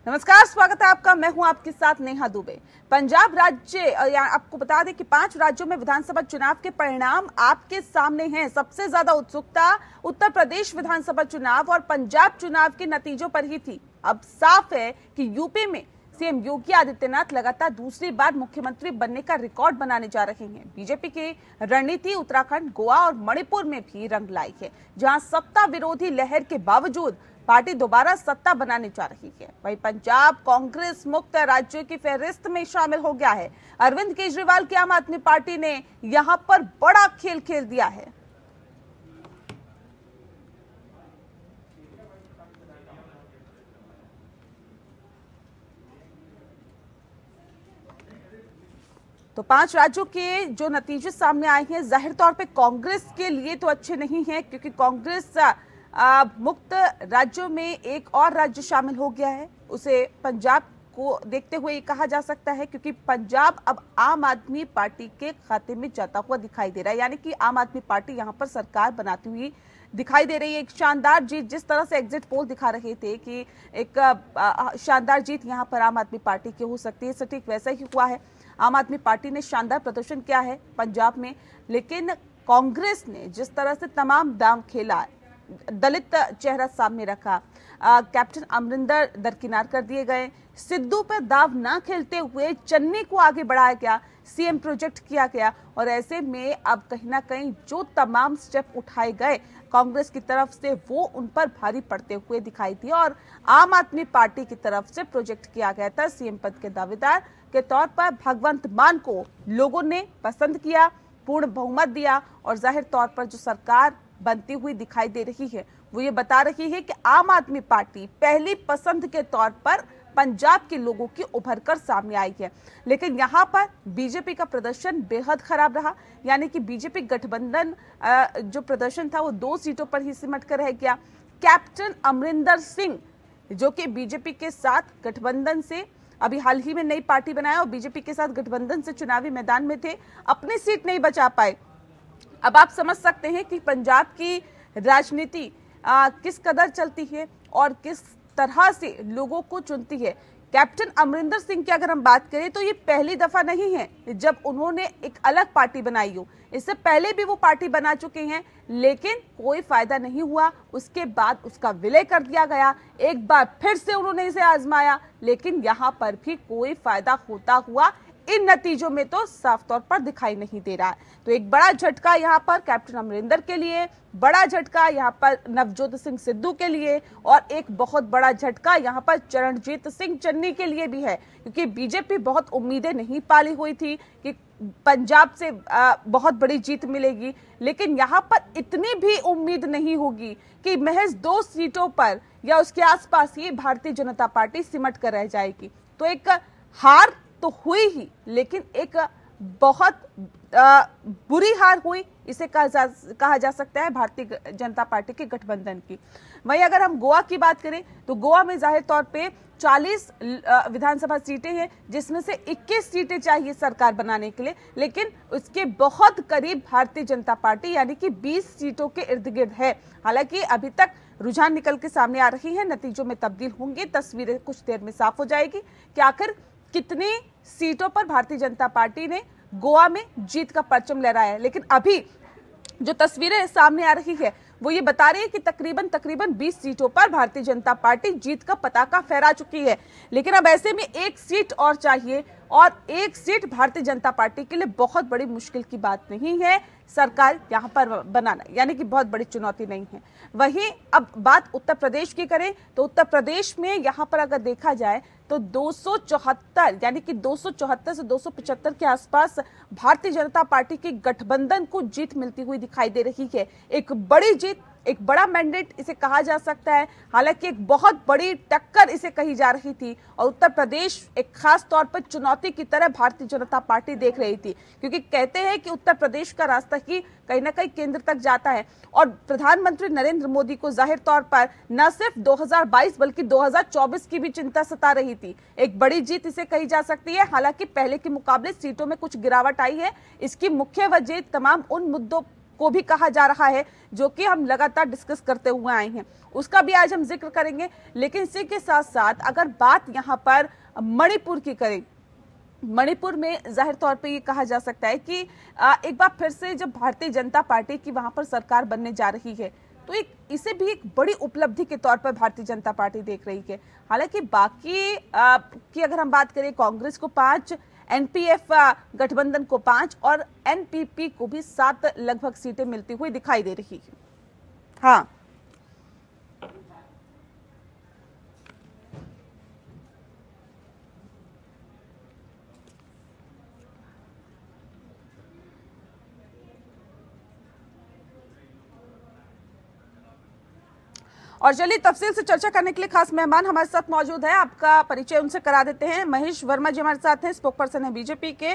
नमस्कार, स्वागत है आपका। मैं हूं आपके साथ नेहा दुबे। पंजाब राज्य, आपको बता दें कि 5 राज्यों में विधानसभा चुनाव के परिणाम आपके सामने हैं। सबसे ज्यादा उत्सुकता उत्तर प्रदेश विधानसभा चुनाव और पंजाब चुनाव के नतीजों पर ही थी। अब साफ है कि यूपी में सीएम योगी आदित्यनाथ लगातार दूसरी बार मुख्यमंत्री बनने का रिकॉर्ड बनाने जा रहे हैं। बीजेपी की रणनीति उत्तराखंड, गोवा और मणिपुर में भी रंग लाई है, जहां सत्ता विरोधी लहर के बावजूद पार्टी दोबारा सत्ता बनाने जा रही है। वहीं पंजाब कांग्रेस मुक्त राज्यों की फहरिस्त में शामिल हो गया है। अरविंद केजरीवाल की आम आदमी पार्टी ने यहां पर बड़ा खेल खेल दिया है। तो 5 राज्यों के जो नतीजे सामने आए हैं, जाहिर तौर पे कांग्रेस के लिए तो अच्छे नहीं हैं, क्योंकि कांग्रेस मुक्त राज्यों में एक और राज्य शामिल हो गया है। उसे पंजाब को देखते हुए कहा जा सकता है, क्योंकि पंजाब अब आम आदमी पार्टी के खाते में जाता हुआ दिखाई दे रहा है। यानी कि आम आदमी पार्टी यहां पर सरकार बनाती हुई दिखाई दे रही है। एक शानदार जीत, जिस तरह से एग्जिट पोल दिखा रहे थे कि एक शानदार जीत यहां पर आम आदमी पार्टी की हो सकती है, सटीक वैसा ही हुआ है। आम आदमी पार्टी ने शानदार प्रदर्शन किया है पंजाब में, लेकिन कांग्रेस ने जिस तरह से तमाम दांव खेला, दलित चेहरा सामने रखा, कैप्टन अमरिंदर दरकिनार कर दिए गए, सिद्धू पर दाव ना खेलते हुए चन्नी को आगे बढ़ाया गया, सीएम प्रोजेक्ट किया गया, और ऐसे में अब कहीं ना कहीं जो तमाम स्टेप उठाए गए कांग्रेस की तरफ से वो उन पर भारी पड़ते हुए दिखाई दिए। और आम आदमी पार्टी की तरफ से प्रोजेक्ट किया गया था सीएम पद के दावेदार के तौर पर भगवंत मान को लोगों ने पसंद किया, पूर्ण बहुमत दिया, और जाहिर तौर पर जो सरकार बनती हुई दिखाई दे रही है वो ये बता रही है कि आम आदमी पार्टी पहली पसंद के तौर पर पंजाब के लोगों की उभर कर सामने आई है। लेकिन यहाँ पर बीजेपी का प्रदर्शन बेहद खराब रहा। यानी कि बीजेपी गठबंधन जो प्रदर्शन था वो 2 सीटों पर ही सिमट कर रह गया। कैप्टन अमरिंदर सिंह, जो कि बीजेपी के साथ गठबंधन से अभी हाल ही में नई पार्टी बनाया और बीजेपी के साथ गठबंधन से चुनावी मैदान में थे, अपनी सीट नहीं बचा पाए। अब आप समझ सकते हैं कि पंजाब की राजनीति किस कदर चलती है और किस तरह से लोगों को चुनती है। कैप्टन अमरिंदर सिंह की अगर हम बात करें तो ये पहली दफा नहीं है जब उन्होंने एक अलग पार्टी बनाई हो। इससे पहले भी वो पार्टी बना चुके हैं, लेकिन कोई फायदा नहीं हुआ। उसके बाद उसका विलय कर दिया गया। एक बार फिर से उन्होंने इसे आजमाया, लेकिन यहाँ पर भी कोई फायदा होता हुआ इन नतीजों में तो साफ तौर पर दिखाई नहीं दे रहा है। तो एक बड़ा झटका यहाँ पर कैप्टन अमरिंदर के लिए, बड़ा झटका यहाँ पर नवजोत सिंह सिद्धू के लिए, और एक बहुत बड़ा झटका यहाँ पर चरणजीत सिंह चन्नी के लिए भी है, क्योंकि बीजेपी बहुत उम्मीदें नहीं पाली हुई थी कि पंजाब से बहुत बड़ी जीत मिलेगी, लेकिन यहाँ पर इतनी भी उम्मीद नहीं होगी कि महज 2 सीटों पर या उसके आसपास ही भारतीय जनता पार्टी सिमट कर रह जाएगी। तो एक हार तो हुई ही, लेकिन एक बहुत बुरी हार हुई, इसे कहा जा सकता है भारतीय जनता पार्टी के गठबंधन की। वहीं अगर हम गोवा की बात करें तो गोवा में जाहिर तौर पे 40 विधानसभा सीटें हैं, जिसमें से 21 सीटें चाहिए सरकार बनाने के लिए, लेकिन उसके बहुत करीब भारतीय जनता पार्टी यानी कि 20 सीटों के इर्द गिर्द है। हालांकि अभी तक रुझान निकल के सामने आ रही है, नतीजों में तब्दील होंगे, तस्वीरें कुछ देर में साफ हो जाएगी कि आखिर कितनी सीटों पर भारतीय जनता पार्टी ने गोवा में जीत का परचम लहराया है। लेकिन अभी जो तस्वीरें सामने आ रही है वो ये बता रही है कि तकरीबन 20 सीटों पर भारतीय जनता पार्टी जीत का पताका फहरा चुकी है। लेकिन अब ऐसे में 1 सीट और चाहिए, और 1 सीट भारतीय जनता पार्टी के लिए बहुत बड़ी मुश्किल की बात नहीं है सरकार यहाँ पर बनाना, यानी कि बहुत बड़ी चुनौती नहीं है। वहीं अब बात उत्तर प्रदेश की करें तो उत्तर प्रदेश में यहाँ पर अगर देखा जाए तो 274 यानी कि 274 से 275 के आसपास भारतीय जनता पार्टी के गठबंधन को जीत मिलती हुई दिखाई दे रही है। एक बड़ी जीत, एक बड़ा मैंडेट इसे कहा जा सकता है। हालांकि एक बहुत बड़ी टक्कर इसे कही जा रही थी, और उत्तर प्रदेश एक खास तौर पर चुनौती की तरह भारतीय जनता पार्टी देख रही थी, क्योंकि कहते हैं कि उत्तर प्रदेश का रास्ता ही कहीं ना कहीं केंद्र तक जाता है। और प्रधानमंत्री नरेंद्र मोदी को जाहिर तौर पर न सिर्फ 2022 बल्कि 2024 की भी चिंता सता रही थी। एक बड़ी जीत इसे कही जा सकती है। हालांकि पहले के मुकाबले सीटों में कुछ गिरावट आई है। इसकी मुख्य वजह तमाम उन मुद्दों को भी कहा जा रहा है, जो कि हम लगातार डिस्कस करते हुए आए हैं, उसका भी आज हम जिक्र करेंगे। लेकिन इसी के साथ साथ अगर बात यहाँ पर मणिपुर की करें, मणिपुर में जाहिर तौर पे ये कहा जा सकता है कि एक बार फिर से जब भारतीय जनता पार्टी की वहां पर सरकार बनने जा रही है, तो इसे भी एक बड़ी उपलब्धि के तौर पर भारतीय जनता पार्टी देख रही है। हालांकि बाकी की अगर हम बात करें, कांग्रेस को 5, एनपीएफ गठबंधन को 5 और एनपीपी को भी 7 लगभग सीटें मिलती हुई दिखाई दे रही है। हाँ, और चलिए तफसील से चर्चा करने के लिए खास मेहमान हमारे साथ मौजूद है। आपका परिचय उनसे करा देते हैं। महेश वर्मा जी हमारे साथ हैं, स्पोक पर्सन है बीजेपी के।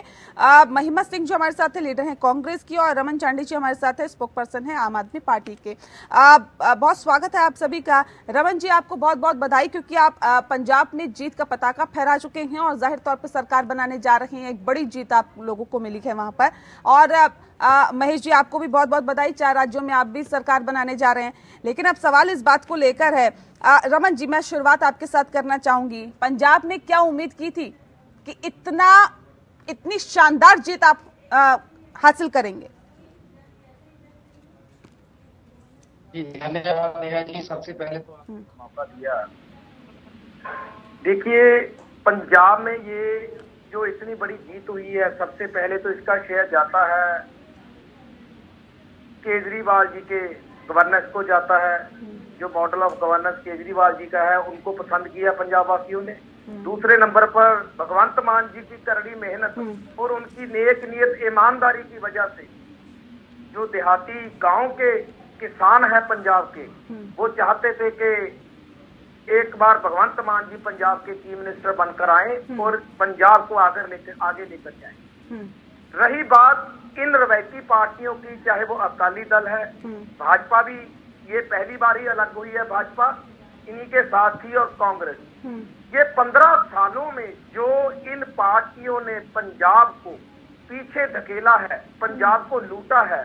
महिमा सिंह जी हमारे साथ है, लीडर हैं कांग्रेस की। और रमन चांडी जी हमारे साथ है, स्पोक पर्सन है आम आदमी पार्टी के। बहुत स्वागत है आप सभी का। रमन जी, आपको बहुत बहुत बधाई, क्योंकि आप पंजाब में जीत का पताका फहरा चुके हैं और जाहिर तौर पर सरकार बनाने जा रहे हैं। एक बड़ी जीत आप लोगों को मिली है वहां पर। और महेश जी, आपको भी बहुत बहुत बधाई, 4 राज्यों में आप भी सरकार बनाने जा रहे हैं। लेकिन अब सवाल इस बात को लेकर है, रमन जी मैं शुरुआत आपके साथ करना चाहूंगी। पंजाब में क्या उम्मीद की थी कि इतनी शानदार जीत आप हासिल करेंगे? जी धन्यवाद नेहा जी, सबसे पहले तो आपने मौका दिया। देखिए, पंजाब में ये जो इतनी बड़ी जीत हुई है, सबसे पहले तो इसका श्रेय जाता है केजरीवाल जी के गवर्नेंस को जाता है। जो model of governance Kejriwal ji का है, उनको पसंद किया पंजाब वासियों ने। दूसरे नंबर पर भगवंत मान जी की करड़ी मेहनत और उनकी नेक नियत ईमानदारी की वजह से जो देहाती गांव के किसान है पंजाब के, वो चाहते थे कि एक बार भगवंत मान जी पंजाब के चीफ मिनिस्टर बनकर आए और पंजाब को आगे लेकर जाए। रही बात इन रवायती पार्टियों की, चाहे वो अकाली दल है, भाजपा भी ये पहली बार ही अलग हुई है, भाजपा इन्हीं के साथ थी, और कांग्रेस। ये 15 सालों में जो इन पार्टियों ने पंजाब को पीछे धकेला है, पंजाब को लूटा है,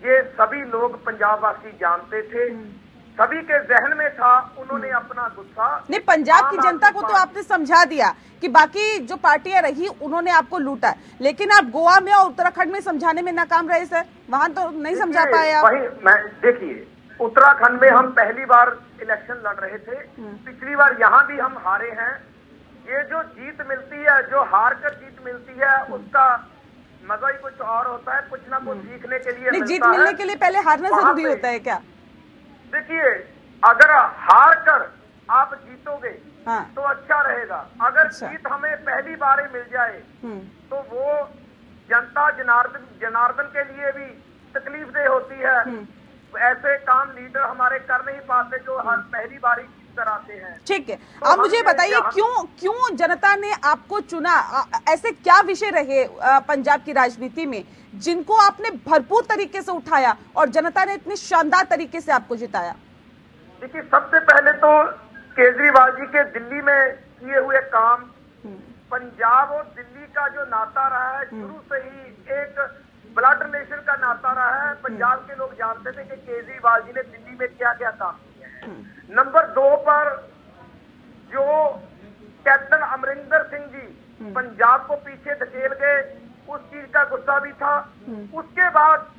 ये सभी लोग पंजाब वासी जानते थे, सभी के जहन में था। उन्होंने अपना गुस्सा नहीं, पंजाब की जनता को तो आपने समझा दिया कि बाकी जो पार्टियां रही उन्होंने आपको लूटा, लेकिन आप गोवा में और उत्तराखंड में समझाने में नाकाम रहे सर, वहां तो नहीं समझा पाए आप। वही मैं देखिए, उत्तराखंड में हम पहली बार इलेक्शन लड़ रहे थे, पिछली बार यहाँ भी हम हारे हैं। ये जो जीत मिलती है, जो हार कर जीत मिलती है, उसका मजा ही कुछ और होता है, कुछ ना कुछ सीखने के लिए मिलता है। जीत मिलने के लिए पहले हारना जरूरी होता है क्या? देखिए, अगर हार कर आप जीतोगे तो अच्छा रहेगा। अगर जीत हमें पहली बार ही मिल जाए तो वो जनता जनार्दन के लिए भी तकलीफदेह होती है। ऐसे काम लीडर हमारे कर नहीं पाते जो हर पहली बार ही जीत कर आते हैं। ठीक है, आप मुझे बताइए क्यों जनता ने आपको चुना? ऐसे क्या विषय रहे पंजाब की राजनीति में जिनको आपने भरपूर तरीके से उठाया और जनता ने इतनी शानदार तरीके से आपको जिताया? देखिए, सबसे पहले तो केजरीवाल जी के दिल्ली में किए हुए काम, पंजाब और दिल्ली का जो नाता रहा है, शुरू से ही एक ब्लड रिलेशन का नाता रहा है। पंजाब के लोग जानते थे कि केजरीवाल जी ने दिल्ली में क्या क्या काम किए हैं। नंबर 2 पर जो कैप्टन अमरिंदर सिंह जी पंजाब को पीछे धकेल गए, उस चीज का गुस्सा भी था। उसके बाद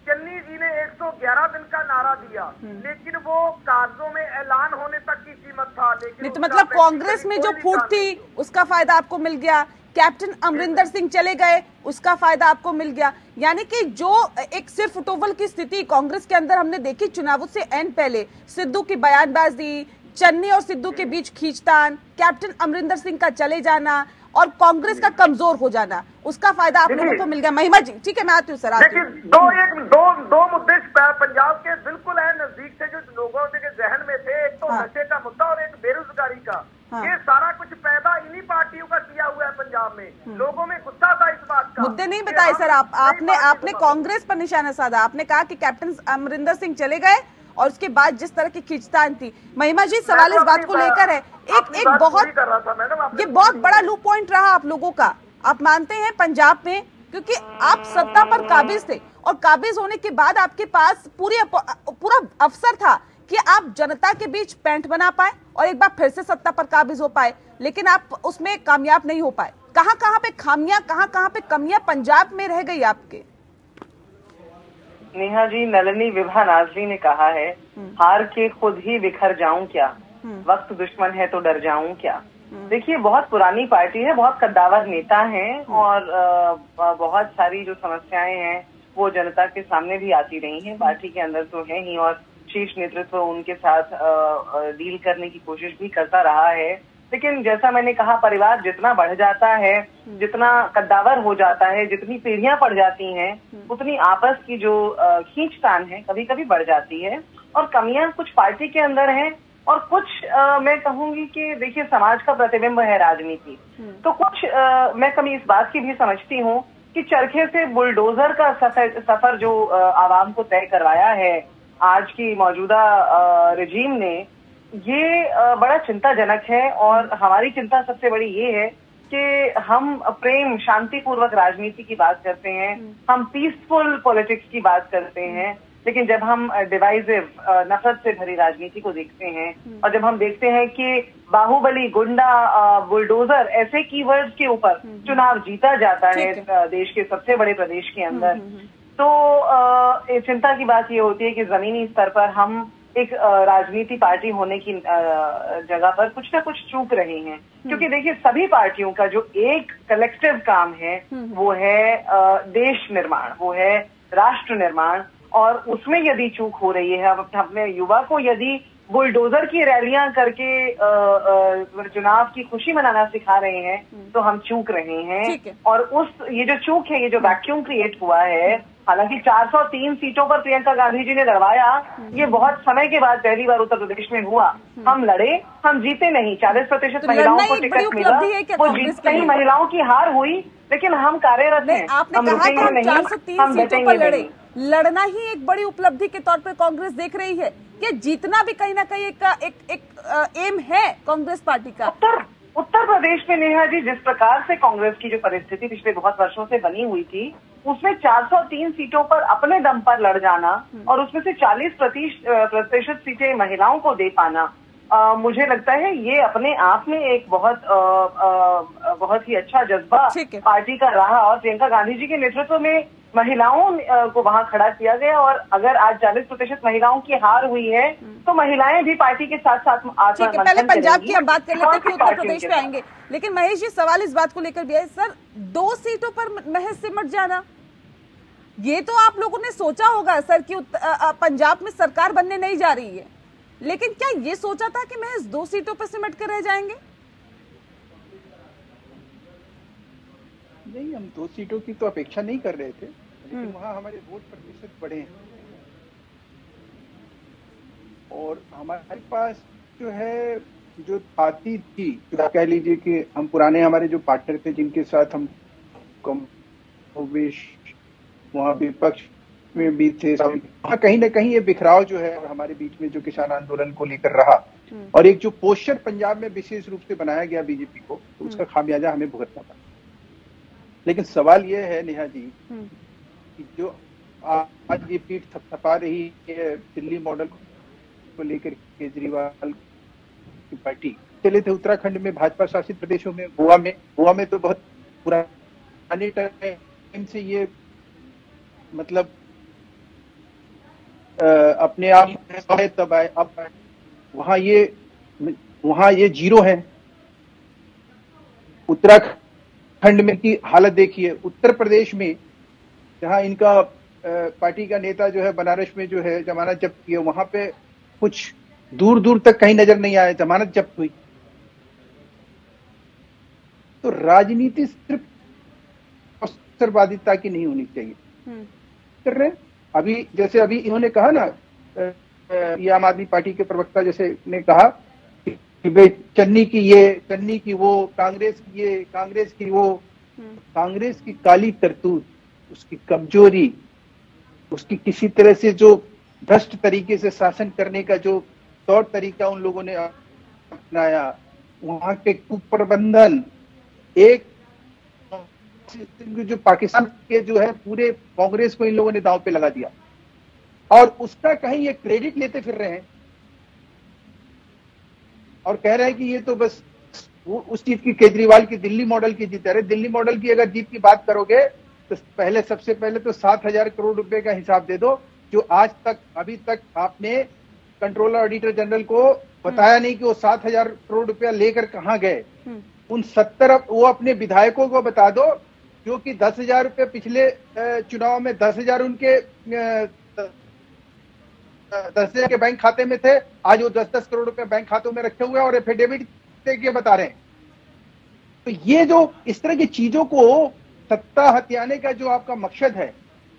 चन्नी जी ने 111 दिन का नारा दिया, लेकिन वो कागजों में ऐलान होने तक की कीमत था। लेकिन तो मतलब कांग्रेस में जो फूट थी उसका फायदा आपको मिल गया, कैप्टन अमरिंदर सिंह चले गए उसका फायदा आपको मिल गया। यानी कि जो एक सिर फुटोवल की स्थिति कांग्रेस के अंदर हमने देखी चुनावों से एंड पहले, सिद्धू की बयानबाजी, चन्नी और सिद्धू के बीच खींचतान, कैप्टन अमरिंदर सिंह का चले जाना और कांग्रेस का कमजोर हो जाना, उसका फायदा आप लोगों को मिल गया। महिमा जी, ठीक है, मैं आती हूँ सर। देखिए, दो मुद्दे पंजाब के बिल्कुल है नजदीक से, जो लोगों के जहन में थे। एक तो नशे का मुद्दा और एक बेरोजगारी का। ये सारा कुछ पैदा इन्हीं पार्टियों का किया हुआ है पंजाब में। लोगों में गुस्सा था इस बात का। मुद्दे नहीं बताए सर, आपने कांग्रेस पर निशाना साधा। आपने कहा कि कैप्टन अमरिंदर सिंह चले गए और उसके बाद जिस तरह की खींचतान थी। महिमा जी, सवाल इस बात को लेकर है, एक बहुत ये बहुत बड़ा लूप पॉइंट रहा आप लोगों का। आप मानते हैं पंजाब में क्योंकि आप सत्ता पर काबिज थे और काबिज होने के बाद आपके पास पूरा अवसर था कि आप जनता के बीच पैंट बना पाए और एक बार फिर से सत्ता पर काबिज हो पाए, लेकिन आप उसमें कामयाब नहीं हो पाए। कहां पे खामियां, कहां पे कमियां पंजाब में रह गई आपके? नेहा जी, नलिनी विभा नाजरी ने कहा है, हार के खुद ही बिखर जाऊं क्या, वक्त दुश्मन है तो डर जाऊं क्या। देखिए, बहुत पुरानी पार्टी है, बहुत कद्दावर नेता हैं और बहुत सारी जो समस्याएं हैं वो जनता के सामने भी आती रही हैं। पार्टी के अंदर तो है ही और शीर्ष नेतृत्व उनके साथ डील करने की कोशिश भी करता रहा है। लेकिन जैसा मैंने कहा, परिवार जितना बढ़ जाता है, जितना कद्दावर हो जाता है, जितनी पीढ़ियां पड़ जाती हैं, उतनी आपस की जो खींचतान है कभी कभी बढ़ जाती है। और कमियां कुछ पार्टी के अंदर हैं और कुछ मैं कहूंगी कि देखिए, समाज का प्रतिबिंब है राजनीति। तो कुछ मैं कभी इस बात की भी समझती हूँ कि चरखे से बुलडोजर का सफर जो आवाम को तय करवाया है आज की मौजूदा रजीम ने, ये बड़ा चिंताजनक है। और हमारी चिंता सबसे बड़ी ये है कि हम प्रेम शांतिपूर्वक राजनीति की बात करते हैं, हम पीसफुल पॉलिटिक्स की बात करते हैं, लेकिन जब हम डिवाइसिव नफरत से भरी राजनीति को देखते हैं और जब हम देखते हैं कि बाहुबली, गुंडा, बुलडोजर ऐसे कीवर्ड्स के ऊपर चुनाव जीता जाता है देश के सबसे बड़े प्रदेश के अंदर, तो चिंता की बात ये होती है कि जमीनी स्तर पर हम एक राजनीति पार्टी होने की जगह पर कुछ ना कुछ चूक रहे हैं। क्योंकि देखिए, सभी पार्टियों का जो एक कलेक्टिव काम है वो है देश निर्माण, वो है राष्ट्र निर्माण। और उसमें यदि चूक हो रही है, अपने युवा को यदि बुलडोजर की रैलियां करके चुनाव की खुशी मनाना सिखा रहे हैं, तो हम चूक रहे हैं। और ये जो चूक है, ये जो वैक्यूम क्रिएट हुआ है, हालांकि 403 सीटों पर प्रियंका गांधी जी ने लड़वाया, ये बहुत समय के बाद पहली बार उत्तर प्रदेश में हुआ। हम लड़े, हम जीते नहीं। 40% महिलाओं को टिकट मिला, वो जीत नहीं, महिलाओं की हार हुई, लेकिन हम कार्यरत हैं। आपने कहा कि हम 403 सीटों पर लड़े। लड़ना ही एक बड़ी उपलब्धि के तौर पर कांग्रेस देख रही है कि जीतना भी कहीं ना कहीं एक एम है कांग्रेस पार्टी का। उत्तर प्रदेश में नेहा जी, जिस प्रकार से कांग्रेस की जो परिस्थिति पिछले बहुत वर्षों से बनी हुई थी, उसमें 403 सीटों पर अपने दम पर लड़ जाना और उसमें से 40% सीटें महिलाओं को दे पाना, मुझे लगता है ये अपने आप में एक बहुत ही अच्छा जज्बा पार्टी का रहा। और प्रियंका गांधी जी के नेतृत्व में महिलाओं को वहां खड़ा किया गया। और अगर आज 40% महिलाओं की हार हुई है, तो महिलाएं भी पार्टी के साथ साथ पहले पंजाब की हम बात कर लेते हैं, फिर उत्तर प्रदेश पे आएंगे। लेकिन महेश जी, सवाल इस बात को लेकर भी है सर, 2 सीटों पर महज सिमट जाना, ये तो आप लोगों ने सोचा होगा सर कि पंजाब में सरकार बनने नहीं जा रही है, लेकिन क्या ये सोचा था कि महज 2 सीटों पर सिमट कर रह जाएंगे? नहीं, हम 2 सीटों की तो अपेक्षा नहीं कर रहे थे, लेकिन वहां हमारे वोट प्रतिशत बढ़े हैं और हमारे पास जो है, जो पार्टी थी, कह लीजिए कि हम पुराने हमारे जो पार्टनर थे जिनके साथ हम वहाँ विपक्ष में भी थे, कहीं ना कहीं ये बिखराव जो है हमारे बीच में जो किसान आंदोलन को लेकर रहा और एक जो पोस्चर पंजाब में विशेष रूप से बनाया गया बीजेपी को, तो उसका खामियाजा हमें भुगतना पड़ा। लेकिन सवाल ये है नेहा जी कि जो आज ये पीठ थपथपा रही है दिल्ली मॉडल को लेकर, केजरीवाल की पार्टी चले थे उत्तराखंड में, भाजपा शासित प्रदेशों में, गोवा में तो बहुत पुराने टाइम से ये मतलब अपने आप तब आए, अब वहां ये जीरो है। उत्तराखंड में की हालत देखिए, उत्तर प्रदेश में जहां इनका पार्टी का नेता जो है बनारस में जो है जमानत जब्त की है, वहां पे कुछ दूर दूर तक कहीं नजर नहीं आया, जमानत जब्त हुई। तो राजनीति सिर्फ अवसरवादिता की नहीं होनी चाहिए। कर रहे अभी जैसे अभी इन्होंने कहा ना, ये आम आदमी पार्टी के प्रवक्ता जैसे ने कहा कि भाई चन्नी की वो, कांग्रेस की ये, कांग्रेस की वो, कांग्रेस की काली करतूत, उसकी कमजोरी, उसकी किसी तरह से जो भ्रष्ट तरीके से शासन करने का जो तौर तरीका उन लोगों ने अपनाया, वहां के कुप्रबंधन, एक जो पाकिस्तान के जो है पूरे कांग्रेस को इन लोगों ने दांव पे लगा दिया और उसका कहीं ये क्रेडिट लेते फिर रहे हैं और कह रहे हैं कि ये तो बस उस चीज की केजरीवाल की दिल्ली मॉडल की जीत है। दिल्ली मॉडल की अगर जीत की बात करोगे तो सबसे पहले तो 7,000 करोड़ रुपए का हिसाब दे दो, जो आज तक अभी तक आपने कंट्रोलर ऑडिटर जनरल को बताया नहीं कि वो 7,000 करोड़ रुपया लेकर कहां गए। उन 70 वो अपने विधायकों को बता दो, जो कि 10,000 रुपये पिछले चुनाव में 10,000 उनके 10,000 के बैंक खाते में थे, आज वो 10-10 करोड़ रुपए बैंक खातों में रखे हुए हैं और एफिडेविट के बता रहे हैं। तो ये जो इस तरह की चीजों को सत्ता हथियाने का जो आपका मकसद है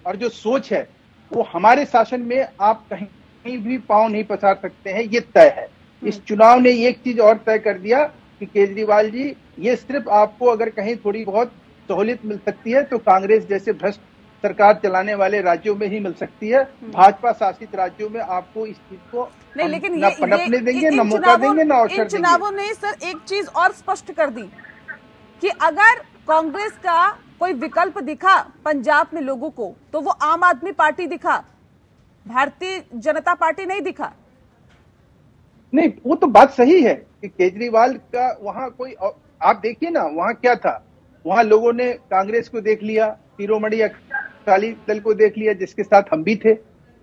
और जो सोच है, वो हमारे शासन में आप कहीं भी पांव नहीं पसार सकते हैं, ये तय है। इस चुनाव ने एक चीज और तय कर दिया कि केजरीवाल जी, ये सिर्फ आपको अगर कहीं थोड़ी बहुत सहूलियत मिल सकती है तो कांग्रेस जैसे भ्रष्ट सरकार चलाने वाले राज्यों में ही मिल सकती है। भाजपा शासित राज्यों में आपको इस चीज को नहीं, लेकिन न पनपने देंगे, न मौका देंगे, न अवसर देंगे। चुनावों ने सर एक चीज और स्पष्ट कर दी कि अगर कांग्रेस का कोई विकल्प दिखा पंजाब में लोगों को तो वो आम आदमी पार्टी दिखा, भारतीय जनता पार्टी नहीं दिखा। नहीं, वो तो बात सही है कि केजरीवाल का वहां कोई, आप देखिए ना वहां क्या था, वहां लोगों ने कांग्रेस को देख लिया, शिरोमणि अकाली दल को देख लिया, जिसके साथ हम भी थे,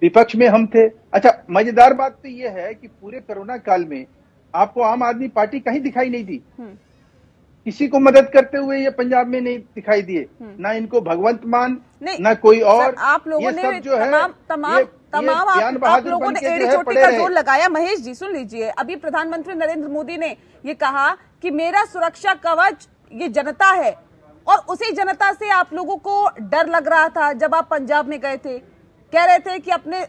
विपक्ष में हम थे। अच्छा, मजेदार बात तो ये है कि पूरे कोरोना काल में आपको आम आदमी पार्टी कहीं दिखाई नहीं दी, किसी को मदद करते हुए ये पंजाब में नहीं दिखाई दिए, ना इनको भगवंत मान, ना कोई और। आप लोगों ने सब जो है तमाम आप लोगों ने एड़ी चोटी का जोर लगाया। महेश जी सुन लीजिए, अभी प्रधानमंत्री नरेंद्र मोदी ने ये कहा कि मेरा सुरक्षा कवच ये जनता है, और उसी जनता से आप लोगों को डर लग रहा था जब आप पंजाब में गए थे, कह रहे थे कि अपने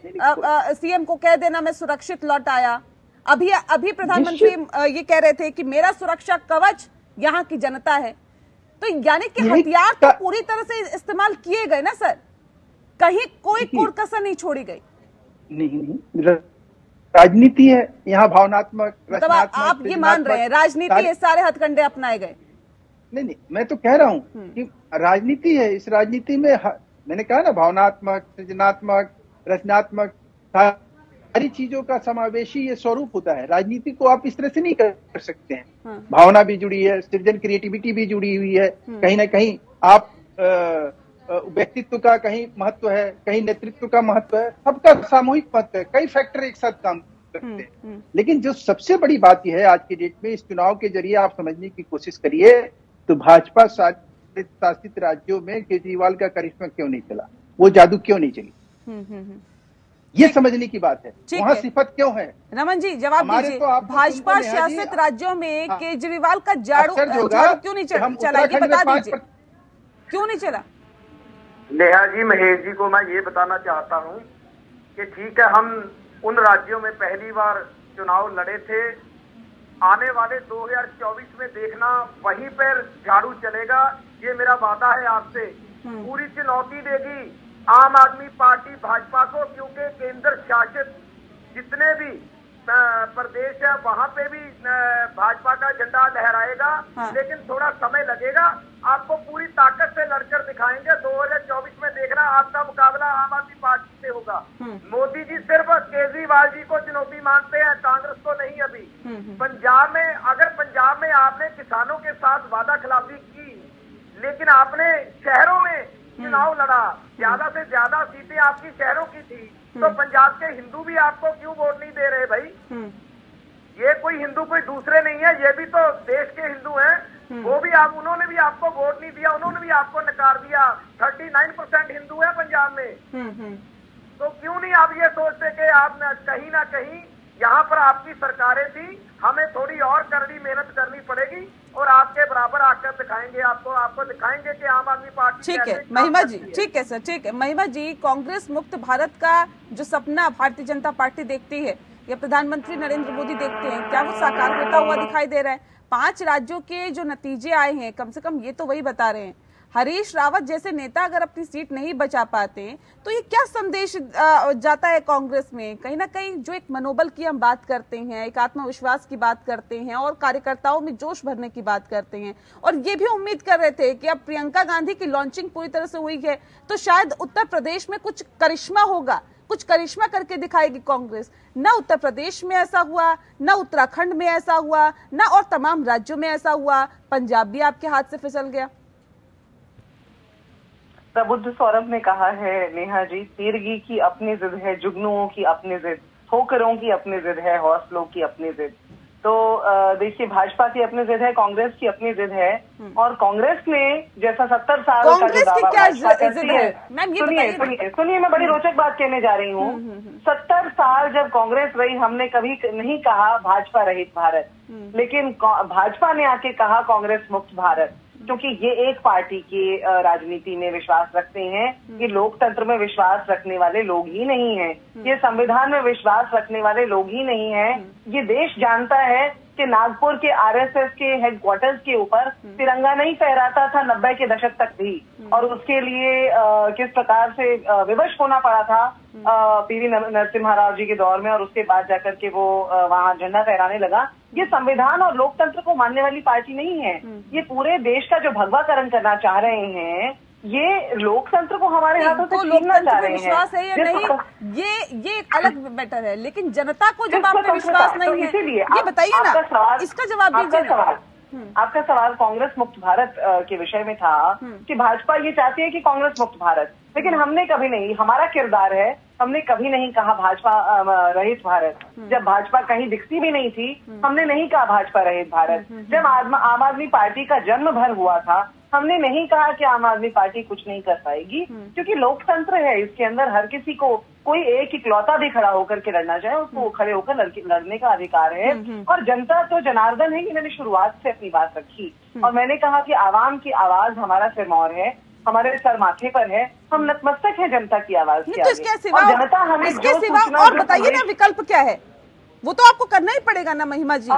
सीएम को कह देना मैं सुरक्षित लौट आया। अभी प्रधानमंत्री ये कह रहे थे कि मेरा सुरक्षा कवच यहाँ की जनता है। तो यानी कि हथियार तो पूरी तरह से इस्तेमाल किए गए ना सर, कहीं कोई कोर कसर नहीं छोड़ी गई। नहीं, राजनीति है यहाँ, भावनात्मक, मतलब आप ये मान रहे हैं राजनीति है, सारे हथकंडे अपनाए गए? नहीं, मैं तो कह रहा हूँ कि राजनीति है, इस राजनीति में मैंने कहा ना, भावनात्मक, सृजनात्मक, रचनात्मक सारी चीजों का समावेशी ये स्वरूप होता है। राजनीति को आप इस तरह से नहीं कर सकते हैं। भावना भी जुड़ी है, सृजन, क्रिएटिविटी भी जुड़ी हुई है, कहीं ना कहीं आप व्यक्तित्व का कहीं महत्व है, कहीं नेतृत्व का महत्व है, सबका सामूहिक महत्व है, कई फैक्टर एक साथ काम करते हैं। लेकिन जो सबसे बड़ी बात यह है आज की डेट में, इस चुनाव के जरिए आप समझने की कोशिश करिए तो भाजपा शासित राज्यों में केजरीवाल का करिश्मा क्यों नहीं चला, वो जादू क्यों नहीं चली, ये समझने की बात है। वहाँ सिफत क्यों है? रमन जी जवाब दीजिए, भाजपा शासित राज्यों में केजरीवाल का जादू क्यों नहीं चला, ये बता दीजिए, क्यों नहीं चला? नेहा जी, महेश जी को मैं ये बताना चाहता हूँ कि ठीक है, हम उन राज्यों में पहली बार चुनाव लड़े थे, आने वाले 2024 में देखना वहीं पर झाड़ू चलेगा, ये मेरा वादा है आपसे। पूरी चुनौती देगी आम आदमी पार्टी भाजपा को, क्योंकि केंद्र शासित जितने भी प्रदेश है वहां पे भी भाजपा का झंडा लहराएगा। लेकिन थोड़ा समय लगेगा, आपको पूरी ताकत से लड़कर दिखाएंगे। 2024 में देखना आपका मुकाबला आम आदमी पार्टी से होगा। मोदी जी सिर्फ केजरीवाल जी को चुनौती मानते हैं, कांग्रेस को नहीं। अभी पंजाब में, अगर पंजाब में आपने किसानों के साथ वादा खिलाफी की, लेकिन आपने शहरों में चुनाव लड़ा, ज्यादा से ज्यादा सीटें आपकी शहरों की थी, तो पंजाब के हिंदू भी आपको क्यों वोट नहीं दे रहे भाई? ये कोई हिंदू कोई दूसरे नहीं है, ये भी तो देश के हिंदू हैं, वो भी उन्होंने भी आपको वोट नहीं दिया, उन्होंने भी आपको नकार दिया। 39% हिंदू है पंजाब में, तो क्यों नहीं आप ये सोचते कि आप कहीं ना कहीं यहाँ पर आपकी सरकारें थी, हमें थोड़ी और करड़ी मेहनत करनी पड़ेगी और आपके बराबर आकर दिखाएंगे, आपको दिखाएंगे कि आम आदमी पार्टी। ठीक है महिमा जी, ठीक है सर, ठीक है महिमा जी, कांग्रेस मुक्त भारत का जो सपना भारतीय जनता पार्टी देखती है या प्रधानमंत्री नरेंद्र मोदी देखते हैं, क्या वो साकार होता हुआ दिखाई दे रहा है? 5 राज्यों के जो नतीजे आए हैं, कम से कम ये तो वही बता रहे हैं, हरीश रावत जैसे नेता अगर अपनी सीट नहीं बचा पाते तो ये क्या संदेश जाता है कांग्रेस में? कहीं ना कहीं जो एक मनोबल की हम बात करते हैं, एक आत्मविश्वास की बात करते हैं और कार्यकर्ताओं में जोश भरने की बात करते हैं, और ये भी उम्मीद कर रहे थे कि अब प्रियंका गांधी की लॉन्चिंग पूरी तरह से हुई है तो शायद उत्तर प्रदेश में कुछ करिश्मा होगा, कुछ करिश्मा करके दिखाएगी कांग्रेस। न उत्तर प्रदेश में ऐसा हुआ, न उत्तराखंड में ऐसा हुआ, न और तमाम राज्यों में ऐसा हुआ। पंजाब भी आपके हाथ से फिसल गया। प्रबुद्ध सौरभ ने कहा है नेहा जी, तीरगी की अपनी जिद है, जुगनुओं की अपनी जिद, ठोकरों की अपनी जिद है, हौसलों की अपनी जिद। तो देखिए, भाजपा की अपनी जिद है, कांग्रेस की अपनी जिद है, और कांग्रेस ने जैसा 70 साल का जो दावा भाजपा करती है, सुनिए मैं बड़ी रोचक बात कहने जा रही हूँ। 70 साल जब कांग्रेस रही, हमने कभी नहीं कहा भाजपा रहित भारत, लेकिन भाजपा ने आके कहा कांग्रेस मुक्त भारत, क्योंकि ये एक पार्टी की राजनीति में विश्वास रखते हैं, ये लोकतंत्र में विश्वास रखने वाले लोग ही नहीं हैं, ये संविधान में विश्वास रखने वाले लोग ही नहीं हैं। ये देश जानता है कि नागपुर के आरएसएस के हेडक्वार्टर्स के ऊपर तिरंगा नहीं फहराता था 90 के दशक तक भी, और उसके लिए किस प्रकार से विवश होना पड़ा था पीवी नरसिम्हा राव जी के दौर में, और उसके बाद जाकर के वो वहां झंडा फहराने लगा। ये संविधान और लोकतंत्र को मानने वाली पार्टी नहीं है। ये पूरे देश का जो भगवाकरण करना चाह रहे हैं, ये लोकतंत्र को हमारे हाथों से छीनना चाह रहे हैं। विश्वास है या नहीं, ये एक अलग मैटर है, लेकिन जनता को जब आप पे विश्वास नहीं है, इसीलिए ये बताइए ना, इसका जवाब दीजिए। आपका सवाल कांग्रेस मुक्त भारत के विषय में था कि भाजपा ये चाहती है कि कांग्रेस मुक्त भारत, लेकिन हमने कभी नहीं, हमारा किरदार है, हमने कभी नहीं कहा भाजपा रहित भारत। जब भाजपा कहीं दिखती भी नहीं थी, हमने नहीं कहा भाजपा रहित भारत। जब आम आदमी पार्टी का जन्म भर हुआ था, हमने नहीं कहा कि आम आदमी पार्टी कुछ नहीं कर पाएगी, क्योंकि लोकतंत्र है, इसके अंदर हर किसी को, कोई एक इकलौता भी खड़ा होकर के लड़ना चाहे उसको खड़े होकर लड़ने का अधिकार है। और जनता तो जनार्दन है कि मैंने शुरुआत से अपनी बात रखी, और मैंने कहा कि आवाम की आवाज हमारा सिरमौर है, हमारे सर माथे पर है, हम नतमस्तक है जनता की आवाज के आगे। जनता हमें इसके सिवा और बताइए ना, विकल्प क्या है? वो तो आपको करना ही पड़ेगा ना महिमा जी।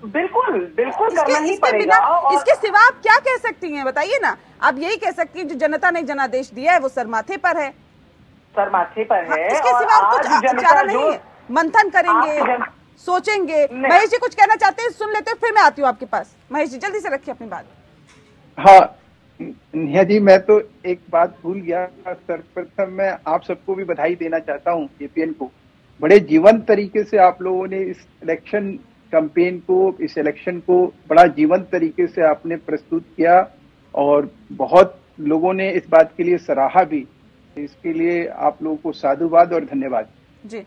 बिल्कुल करना ही पड़ेगा। इसके सिवा आप क्या कह सकती हैं, बताइए ना। आप यही कह सकती हैं जो जनता ने जनादेश दिया है वो सर माथे पर है, सर माथे पर है। इसके सिवा कुछ चारा नहीं है। मंथन करेंगे, सोचेंगे। महेश जी कुछ कहना चाहते हैं, सुन लेते हैं, फिर मैं आती हूँ आपके पास। महेश जी जल्दी से रखिए अपनी बात। हाँ नेहा जी, मैं तो एक बात भूल गया। सर्वप्रथम मैं आप सबको भी बधाई देना चाहता हूँ, एपीएन को। बड़े जीवंत तरीके से आप लोगों ने इस इलेक्शन कैंपेन को, इस इलेक्शन को बड़ा जीवंत तरीके से आपने प्रस्तुत किया, और बहुत लोगों ने इस बात के लिए सराहा भी। इसके लिए आप लोगों को साधुवाद और धन्यवाद जी।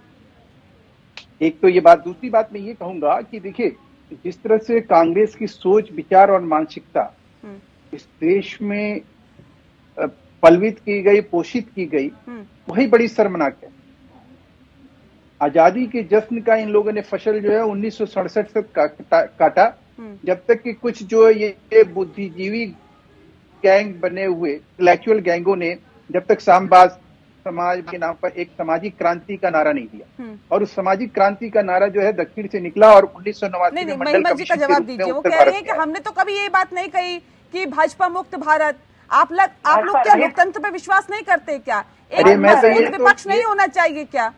एक तो ये बात। दूसरी बात मैं ये कहूंगा कि देखिए, जिस तरह से कांग्रेस की सोच, विचार और मानसिकता इस देश में पलवित की गई, पोषित की गई, वही बड़ी शर्मनाक है। आजादी के जश्न का इन लोगों ने फसल जो है 1967 से काटा, जब तक कि कुछ जो ये बुद्धिजीवी गैंग बने हुए इंटेलेक्चुअल गैंगों ने जब तक सामवाद समाज के नाम पर एक सामाजिक क्रांति का नारा नहीं दिया, और उस सामाजिक क्रांति का नारा जो है दक्षिण से निकला, और 1989 में महिमा जी का जवाब दीजिए। वो कह रहे हैं कि हमने तो कभी ये बात नहीं कही कि भाजपा मुक्त भारत। आप लोग क्या लोकतंत्र पे विश्वास नहीं करते क्या? एक विपक्ष नहीं होना चाहिए क्या?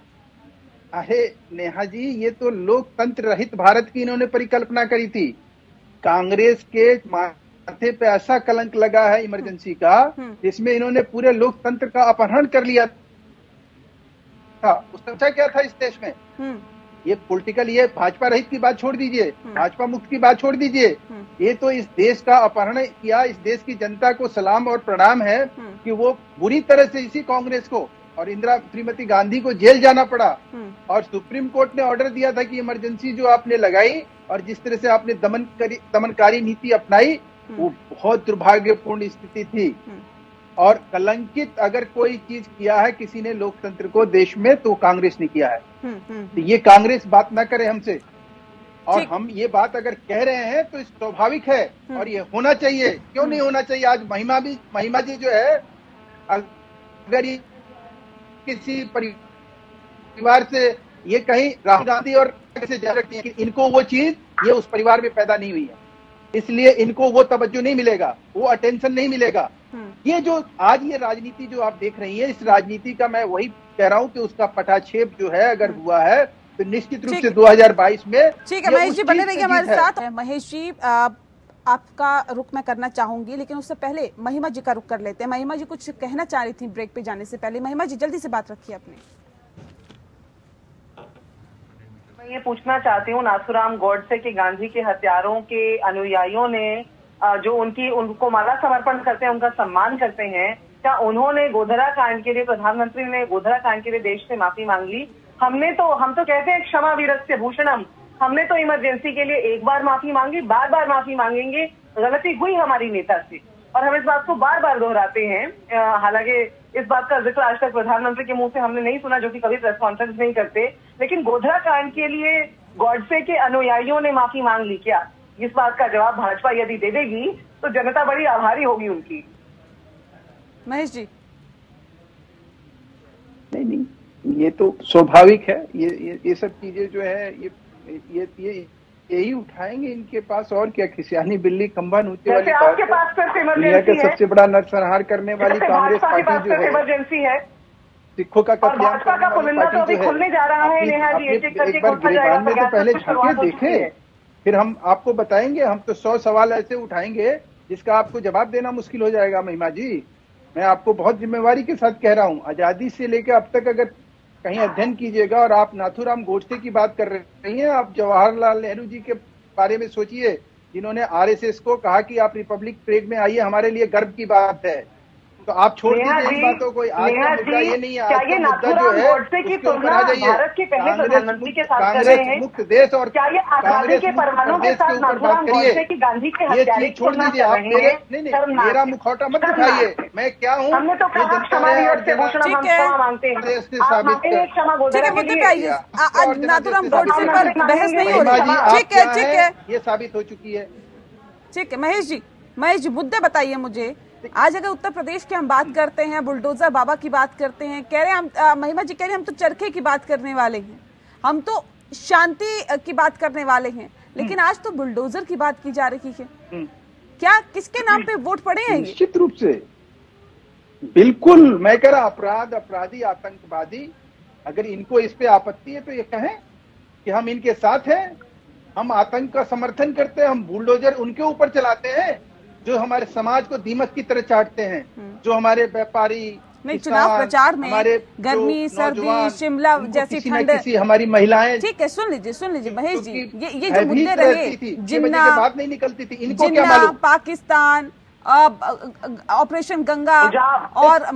अरे नेहा जी, ये तो लोकतंत्र रहित भारत की इन्होंने परिकल्पना करी थी। कांग्रेस के माथे पे ऐसा कलंक लगा है इमरजेंसी का, जिसमें इन्होंने पूरे लोकतंत्र का अपहरण कर लिया था। उसका क्या था इस देश में? ये पॉलिटिकल, ये भाजपा रहित की बात छोड़ दीजिए, भाजपा मुक्त की बात छोड़ दीजिए, ये तो इस देश का अपहरण किया। इस देश की जनता को सलाम और प्रणाम है कि वो बुरी तरह से इसी कांग्रेस को और श्रीमती गांधी को जेल जाना पड़ा, और सुप्रीम कोर्ट ने ऑर्डर दिया था कि इमरजेंसी जो आपने लगाई और जिस तरह से आपने दमनकारी नीति अपनाई, वो बहुत दुर्भाग्यपूर्ण स्थिति थी। और कलंकित अगर कोई चीज किया है किसी ने लोकतंत्र को देश में, तो कांग्रेस ने किया है। तो ये कांग्रेस बात ना करे हमसे, और हम ये बात अगर कह रहे हैं तो स्वाभाविक है, और ये होना चाहिए। क्यों नहीं होना चाहिए? आज महिमा जी जो है, अगर ये किसी परिवार से ये कहीं राहुल गांधी और से जा रखती है कि इनको वो चीज ये उस परिवार में पैदा नहीं हुई है, इसलिए इनको वो तवज्जो नहीं मिलेगा, वो अटेंशन नहीं मिलेगा। ये जो आज ये राजनीति जो आप देख रही है, इस राजनीति का मैं वही कह रहा हूं कि उसका पटाक्षेप जो है अगर हुआ है तो निश्चित रूप से 2022 में। ठीक है महेश जी, बने रहिए हमारे साथ। महेश जी, आपका रुख मैं करना चाहूंगी, लेकिन उससे पहले महिमा जी का रुख कर लेते हैं। महिमा जी कुछ कहना चाह रही थी ब्रेक पे जाने से पहले। महिमा जी जल्दी से बात रखिए अपने। मैं ये पूछना चाहती हूँ, नाथूराम गोडसे के गांधी के हत्यारों के अनुयायियों ने जो उनको माला समर्पण करते हैं, उनका सम्मान करते हैं, क्या उन्होंने गोधरा कांड के लिए, प्रधानमंत्री ने गोधरा कांड के लिए देश से माफी मांग ली? हम तो कहते हैं क्षमा वीरस्य भूषणम। हमने तो इमरजेंसी के लिए एक बार माफी मांगी, बार बार माफी मांगेंगे। गलती हुई हमारी नेता से और हम इस बात को बार बार दोहराते हैं। हालांकि इस बात का जिक्र आज तक प्रधानमंत्री के मुंह से हमने नहीं सुना, जो कि कभी प्रेस कॉन्फ्रेंस नहीं करते। लेकिन गोधरा कांड के लिए गॉडसे के अनुयायियों ने माफी मांग ली क्या? इस बात का जवाब भाजपा यदि दे देगी तो जनता बड़ी आभारी होगी उनकी। महेश जी। नहीं, ये तो स्वाभाविक है। ये सब चीजें जो है ये यही उठाएंगे इनके पास, और क्या। खिसियानी बिल्ली खंबा नूचे वाली बात आपके पास दुनिया के सबसे बड़ा नरसंहार करने वाली कांग्रेस पार्टी जो है, इमरजेंसी है, सिखों का कत्लेआम करने वाली पार्टी जो है, जा रहा है। एक बार गिरबान में तो पहले झांके देखें, फिर हम आपको बताएंगे। हम तो 100 सवाल ऐसे उठाएंगे जिसका आपको जवाब देना मुश्किल हो जाएगा। महिमा जी, मैं आपको बहुत जिम्मेवारी के साथ कह रहा हूँ, आजादी से लेकर अब तक अगर कहीं अध्ययन कीजिएगा और आप नाथूराम गोडसे की बात कर रही हैं, आप जवाहरलाल नेहरू जी के बारे में सोचिए, जिन्होंने आरएसएस को कहा कि आप रिपब्लिक परेड में आइए, हमारे लिए गर्व की बात है। तो आप छोड़ दीजिए इन बातों को। आज का मुद्दा ये नहीं है, आज का मुद्दा जो है उसके ऊपर आ जाइए। कांग्रेस मुक्त देश और कांग्रेस मुक्त देश के ऊपर बात करिए। ये चीज छोड़ दीजिए आप। मेरा मुखौटा मत दिखाइए, मैं क्या हूँ ये जनता है और देश ने साबित किया। नाथूराम गोडसे पर बहस नहीं हो रही। ठीक है, ये साबित हो चुकी है। ठीक है महेश जी, मुद्दे बताइए मुझे। आज अगर उत्तर प्रदेश की हम बात करते हैं, बुलडोजर बाबा की बात करते हैं, कह रहे हैं महिमा जी कह रहे हैं हम तो चरखे की बात करने वाले हैं, हम तो शांति की बात करने वाले हैं, लेकिन आज तो बुलडोजर की बात की जा रही है। क्या किसके नाम पे वोट पड़े हैं? निश्चित रूप से, बिल्कुल। मैं कह रहा अपराधी, आतंकवादी, अगर इनको इस पे आपत्ति है तो ये कहें कि हम इनके साथ हैं, हम आतंक का समर्थन करते हैं, हम बुलडोजर उनके ऊपर चलाते हैं जो हमारे समाज को दीमक की तरह चाटते हैं, जो हमारे व्यापारी, चुनाव प्रचार में गर्मी, सर्दी, शिमला जैसी ठंड, हमारी महिलाएं। ठीक है, सुन लीजिए महेश जी, ये जो मुद्दे रहे, जिन्ना बात नहीं निकलती थी, इनको क्या मालूम? पाकिस्तान, ऑपरेशन गंगा और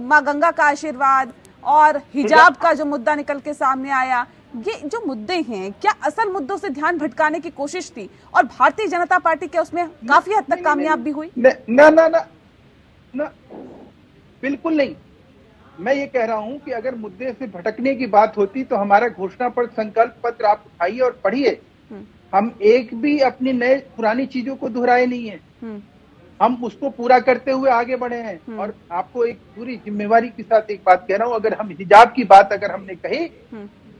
माँ गंगा का आशीर्वाद और हिजाब का जो मुद्दा निकल के सामने आया, ये जो मुद्दे हैं, क्या असल मुद्दों से ध्यान भटकाने की कोशिश थी और भारतीय जनता पार्टी क्या उसमें काफी हद तक कामयाब भी हुई? ना, बिल्कुल नहीं। मैं ये कह रहा हूं कि अगर मुद्दे से भटकने की बात होती तो हमारा घोषणा पत्र, संकल्प पत्र आप उठाइए और पढ़िए। हम एक भी अपनी नए पुरानी चीजों को दोहराए नहीं है, हम उसको पूरा करते हुए आगे बढ़े हैं। और आपको एक पूरी जिम्मेवारी के साथ एक बात कह रहा हूं, अगर हम हिजाब की बात अगर हमने कही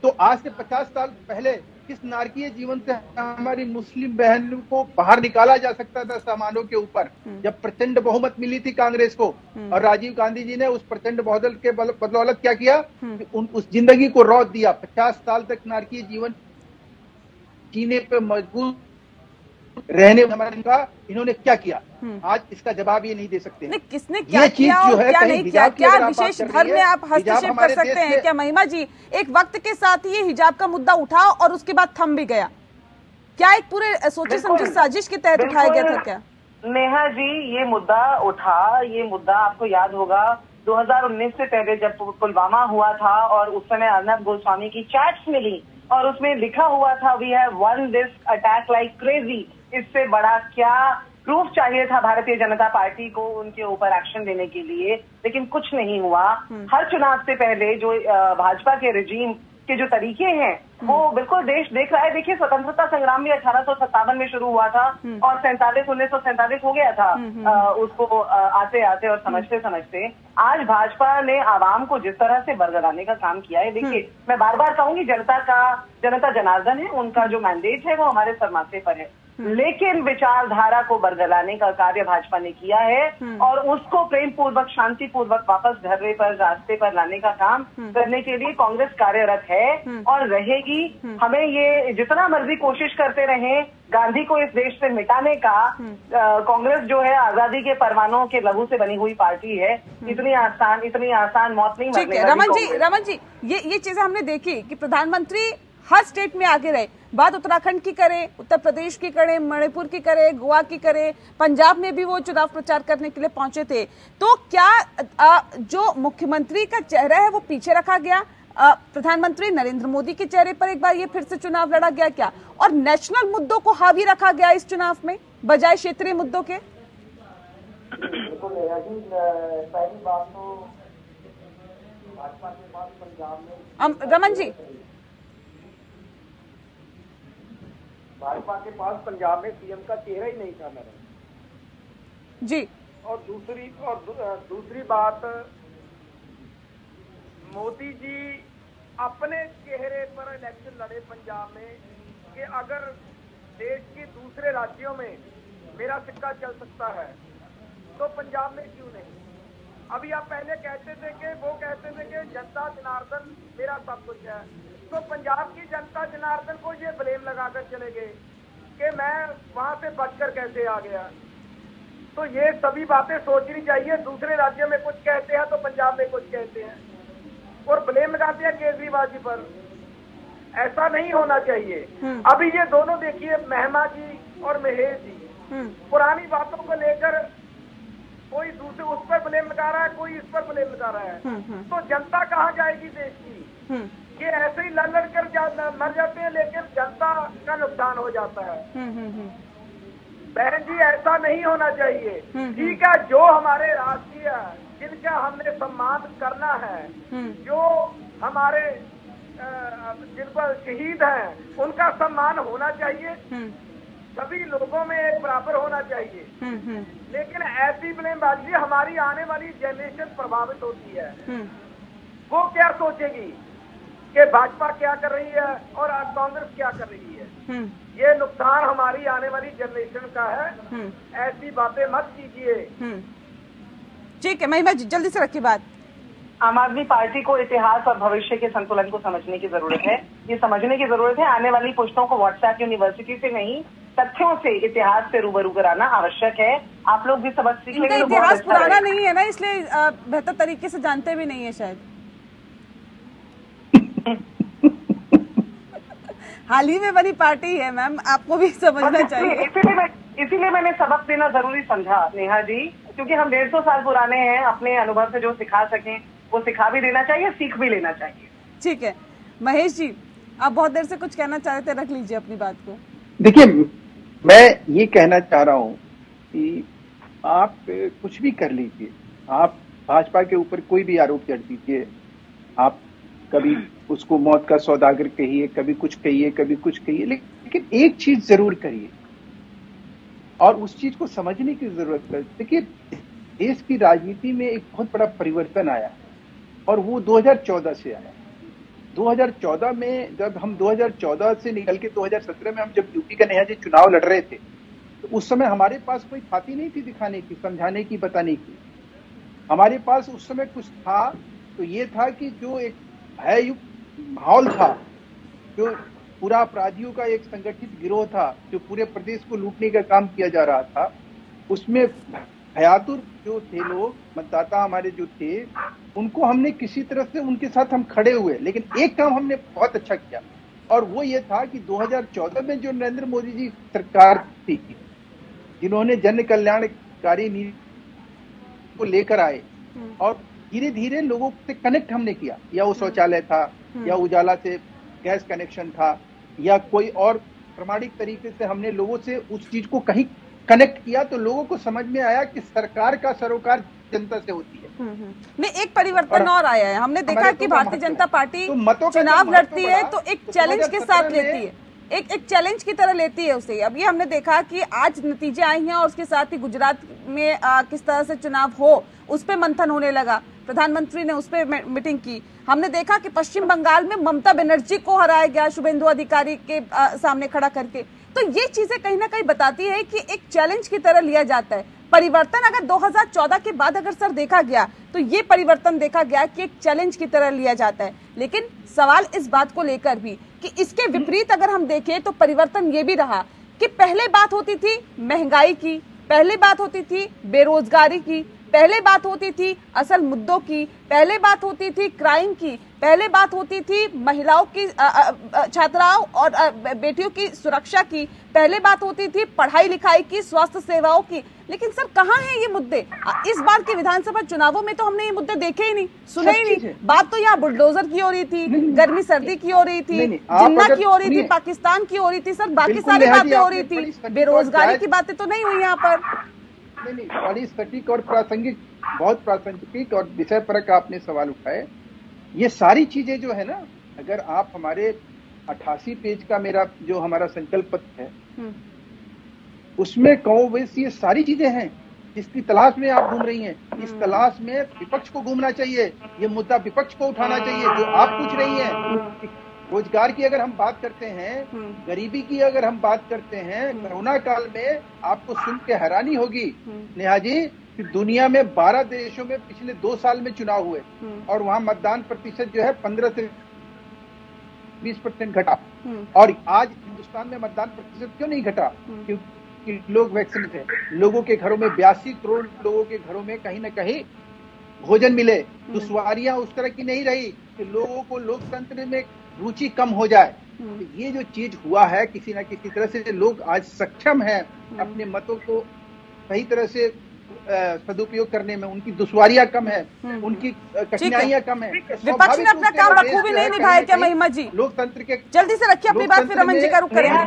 तो आज से 50 साल पहले किस नारकीय जीवन से हमारी मुस्लिम बहनों को बाहर निकाला जा सकता था सामानों के ऊपर, जब प्रचंड बहुमत मिली थी कांग्रेस को। और राजीव गांधी जी ने उस प्रचंड बहुमत के बदौलत क्या किया कि उस जिंदगी को रौंद दिया। 50 साल तक नारकीय जीवन जीने पे मजबूर रहने हमारे इन्होंने क्या किया, आज इसका जवाब ये नहीं दे सकते। नहीं, किसने क्या किया और क्या नहीं किया? क्या विशेष धर्म में आप हस्तक्षेप कर सकते हैं क्या महिमा जी? एक वक्त के साथ ही हिजाब का मुद्दा उठा और उसके बाद थम भी गया, क्या एक पूरे सोचे समझे साजिश के तहत उठाया गया था क्या? नेहा जी, ये मुद्दा आपको याद होगा 2019 से पहले जब पुलवामा हुआ था और उस समय अर्नब गोस्वामी की चैट्स मिली और उसमें लिखा हुआ था we have won this attack like crazy. इससे बड़ा क्या प्रूफ चाहिए था भारतीय जनता पार्टी को उनके ऊपर एक्शन लेने के लिए? लेकिन कुछ नहीं हुआ। हर चुनाव से पहले जो भाजपा के रिजीम के जो तरीके हैं वो बिल्कुल देश देख रहा है। देखिए, स्वतंत्रता संग्राम भी 1857 में शुरू हुआ था और 1947 हो गया था उसको आते आते और समझते समझते। आज भाजपा ने आवाम को जिस तरह से बरगलाने का काम किया है, देखिए मैं बार बार कहूंगी, जनता जनार्दन है, उनका जो मैंडेट है वो हमारे सर माथे पर है। लेकिन विचारधारा को बरगलाने का कार्य भाजपा ने किया है और उसको प्रेम पूर्वक, शांति पूर्वक वापस ढर्रे पर, रास्ते पर लाने का काम करने के लिए कांग्रेस कार्यरत है और रहेगी। हमें ये जितना मर्जी कोशिश करते रहे गांधी को इस देश से मिटाने का, कांग्रेस जो है आजादी के परवानों के लहू से बनी हुई पार्टी है, इतनी आसान मौत नहीं मरने वाली। रमन जी, ये चीजें हमने देखी कि प्रधानमंत्री हर स्टेट में आगे रहे। बात उत्तराखंड की करें, उत्तर प्रदेश की करें, मणिपुर की करें, गोवा की करें, पंजाब में भी वो चुनाव प्रचार करने के लिए पहुंचे थे। तो क्या जो मुख्यमंत्री का चेहरा है वो पीछे रखा गया? प्रधानमंत्री नरेंद्र मोदी के चेहरे पर एक बार ये फिर से चुनाव लड़ा गया क्या? और नेशनल मुद्दों को हावी रखा गया इस चुनाव में बजाय क्षेत्रीय मुद्दों के? पहली बात तो भाजपा के पास पंजाब में, रमन जी, भाजपा के पास पंजाब में सीएम का चेहरा ही नहीं था मैडम जी। और दूसरी बात, मोदी जी अपने चेहरे पर इलेक्शन लड़े पंजाब में कि अगर देश के दूसरे राज्यों में मेरा सिक्का चल सकता है तो पंजाब में क्यों नहीं? अभी आप पहले कहते थे कि वो कहते थे कि जनता जनार्दन मेरा सब कुछ है, तो पंजाब की जनता जनार्दन को ये ब्लेम लगाकर चले गए कि मैं वहां से बचकर कैसे आ गया। तो ये सभी बातें सोचनी चाहिए। दूसरे राज्यों में कुछ कहते हैं तो पंजाब में कुछ कहते हैं और ब्लेम लगाते हैं केजरीवाल जी पर। ऐसा नहीं होना चाहिए। अभी ये दोनों देखिए, महिमा जी और महेश जी, पुरानी बातों को लेकर कोई दूसरे उस पर ब्लेम लगा रहा है, कोई इस पर ब्लेम लगा रहा है। तो जनता कहाँ जाएगी देश की? ये ऐसे ही लड़ लड़ कर मर जाते हैं, लेकिन जनता का नुकसान हो जाता है। बहन जी, ऐसा नहीं होना चाहिए। ठीक है, जो हमारे राष्ट्रीय जिनका हमने सम्मान करना है, जो हमारे जिन पर शहीद हैं उनका सम्मान होना चाहिए, सभी लोगों में एक बराबर होना चाहिए। लेकिन ऐसी ब्लेमबाजी, हमारी आने वाली जनरेशन प्रभावित होती है। वो क्या सोचेगी कि भाजपा क्या कर रही है और कांग्रेस क्या कर रही है? ये नुकसान हमारी आने वाली जनरेशन का है। ऐसी बातें मत कीजिए। ठीक है महिमा जी, जल्दी से रखिए बात। आम आदमी पार्टी को इतिहास और भविष्य के संतुलन को समझने की जरूरत है। ये समझने की जरूरत है, आने वाली पुश्तों को व्हाट्सएप यूनिवर्सिटी से नहीं, तथ्यों से, इतिहास से रूबरू कराना आवश्यक है। आप लोग भी सबक सीख लेंगे। इतिहास पुराना नहीं है ना, इसलिए बेहतर तरीके से जानते भी नहीं है शायद। हाल ही में बनी पार्टी है मैम, आपको भी समझना चाहिए। इसीलिए मैंने सबक देना जरूरी समझा नेहा जी, क्योंकि हम 150 साल पुराने हैं। अपने अनुभव से जो सिखा सकें वो सिखा भी देना चाहिए, सीख भी लेना चाहिए। ठीक है महेश जी, आप बहुत देर से कुछ कहना चाह रहे थे, रख लीजिए अपनी बात को। देखिए, मैं ये कहना चाह रहा हूँ कि आप कुछ भी कर लीजिए, आप भाजपा के ऊपर कोई भी आरोप जड़ दीजिए, आप कभी उसको मौत का सौदागर कहिए, कभी कुछ कहिए, कभी कुछ कहिए, लेकिन एक चीज जरूर करिए और उस चीज को समझने की जरूरत है। देखिए, देश की राजनीति में एक बहुत बड़ा परिवर्तन आया और वो 2014 से आया। 2014 में जब हम 2014 से निकल के 2017 में हम जब यूपी का नया चुनाव लड़ रहे थे, तो उस समय हमारे पास कोई छाती नहीं थी दिखाने की, समझाने की, बताने की। हमारे पास उस समय कुछ था तो ये था कि जो एक भययुक्त माहौल था, जो पूरा अपराधियों का एक संगठित गिरोह था, जो पूरे प्रदेश को लूटने का काम किया जा रहा था, उसमें भयातुर जो थे लोग, मतदाता हमारे जो थे, उनको हमने किसी तरह से उनके साथ हम खड़े हुए। लेकिन एक काम हमने बहुत अच्छा किया और वो ये था कि 2014 में जो नरेंद्र मोदी जी सरकार थी, जिन्होंने जन कल्याणकारी नीति को लेकर आए और धीरे धीरे लोगों से कनेक्ट हमने किया, या वो शौचालय था, या उजाला से गैस कनेक्शन था, या कोई और प्रमाणिक तरीके से हमने लोगों से उस चीज को कहीं कनेक्ट किया, तो लोगों को समझ में आया कि सरकार का सरोकार जनता से होती है। नहीं, एक परिवर्तन और आया है। हमने देखा कि भारतीय जनता पार्टी चुनाव लड़ती है तो एक चैलेंज के साथ लेती है, एक चैलेंज की तरह लेती है उसे। अब ये हमने देखा कि आज नतीजे आए हैं और उसके साथ ही गुजरात में किस तरह से चुनाव हो उस पर मंथन होने लगा। प्रधानमंत्री ने उस पर मीटिंग की। हमने देखा कि पश्चिम बंगाल में ममता बनर्जी को हराया गया शुभेंदु अधिकारी के सामने खड़ा करके। तो ये चीजें कहीं ना कहीं बताती है कि एक चैलेंज की तरह लिया जाता है। परिवर्तन अगर 2014 के बाद अगर सर देखा गया तो ये परिवर्तन देखा गया कि एक चैलेंज की तरह लिया जाता है। लेकिन सवाल इस बात को लेकर भी कि इसके विपरीत अगर हम देखें तो परिवर्तन ये भी रहा कि पहले बात होती थी महंगाई की, पहले बात होती थी बेरोजगारी की, पहले बात होती थी असल मुद्दों की, पहले बात होती थी क्राइम की, पहले बात होती थी महिलाओं की, छात्राओं और बेटियों की सुरक्षा की, पहले बात होती थी पढ़ाई लिखाई की, स्वास्थ्य सेवाओं की। लेकिन सर कहाँ हैं ये मुद्दे? इस बार के विधानसभा चुनावों में तो हमने ये मुद्दे देखे ही नहीं, सुने ही नहीं। बात तो यहाँ बुलडोजर की हो रही थी, गर्मी सर्दी की हो रही थी, जिन्ना की हो रही थी, पाकिस्तान की हो रही थी, सर बाकी सारी बातें हो रही थी, बेरोजगारी की बातें तो नहीं हुई यहाँ पर। नहीं, बड़ी सटीक और प्रासंगिक, बहुत प्रासंगिक और विषय परक आपने सवाल उठाए। ये सारी चीजें जो है ना, अगर आप हमारे 88 पेज का मेरा जो हमारा संकल्प पत्र है उसमें कहो वैसे ये सारी चीजें हैं जिसकी तलाश में आप घूम रही हैं। इस तलाश में विपक्ष को घूमना चाहिए, ये मुद्दा विपक्ष को उठाना चाहिए जो आप पूछ रही हैं। रोजगार की अगर हम बात करते हैं, गरीबी की अगर हम बात करते हैं, कोरोना काल में आपको सुन के हैरानी होगी नेहा जी कि दुनिया में 12 देशों में पिछले 2 साल में चुनाव हुए और वहां मतदान प्रतिशत जो है 15 से 20% घटा। और आज हिंदुस्तान में मतदान प्रतिशत क्यों नहीं घटा? क्योंकि लोग वैक्सीनेटेड हैं। लोगों के घरों में 82 करोड़ लोगों के घरों में कहीं न कहीं भोजन मिले। दुश्वारियां उस तरह की नहीं रही कि लोगों को लोकतंत्र में रुचि कम हो जाए। तो ये जो चीज हुआ है किसी न किसी तरह से लोग आज सक्षम हैं अपने मतों को सही तरह से सदुपयोग करने में। उनकी दुश्वारियां कम है, उनकी कठिनाइयां कम है। विपक्ष ने अपना काम बखूबी नहीं निभाया क्या महिमा जी? लोकतंत्र के जल्दी से रखिए अपनी बात, फिर रमन जी का रुख करेंगे।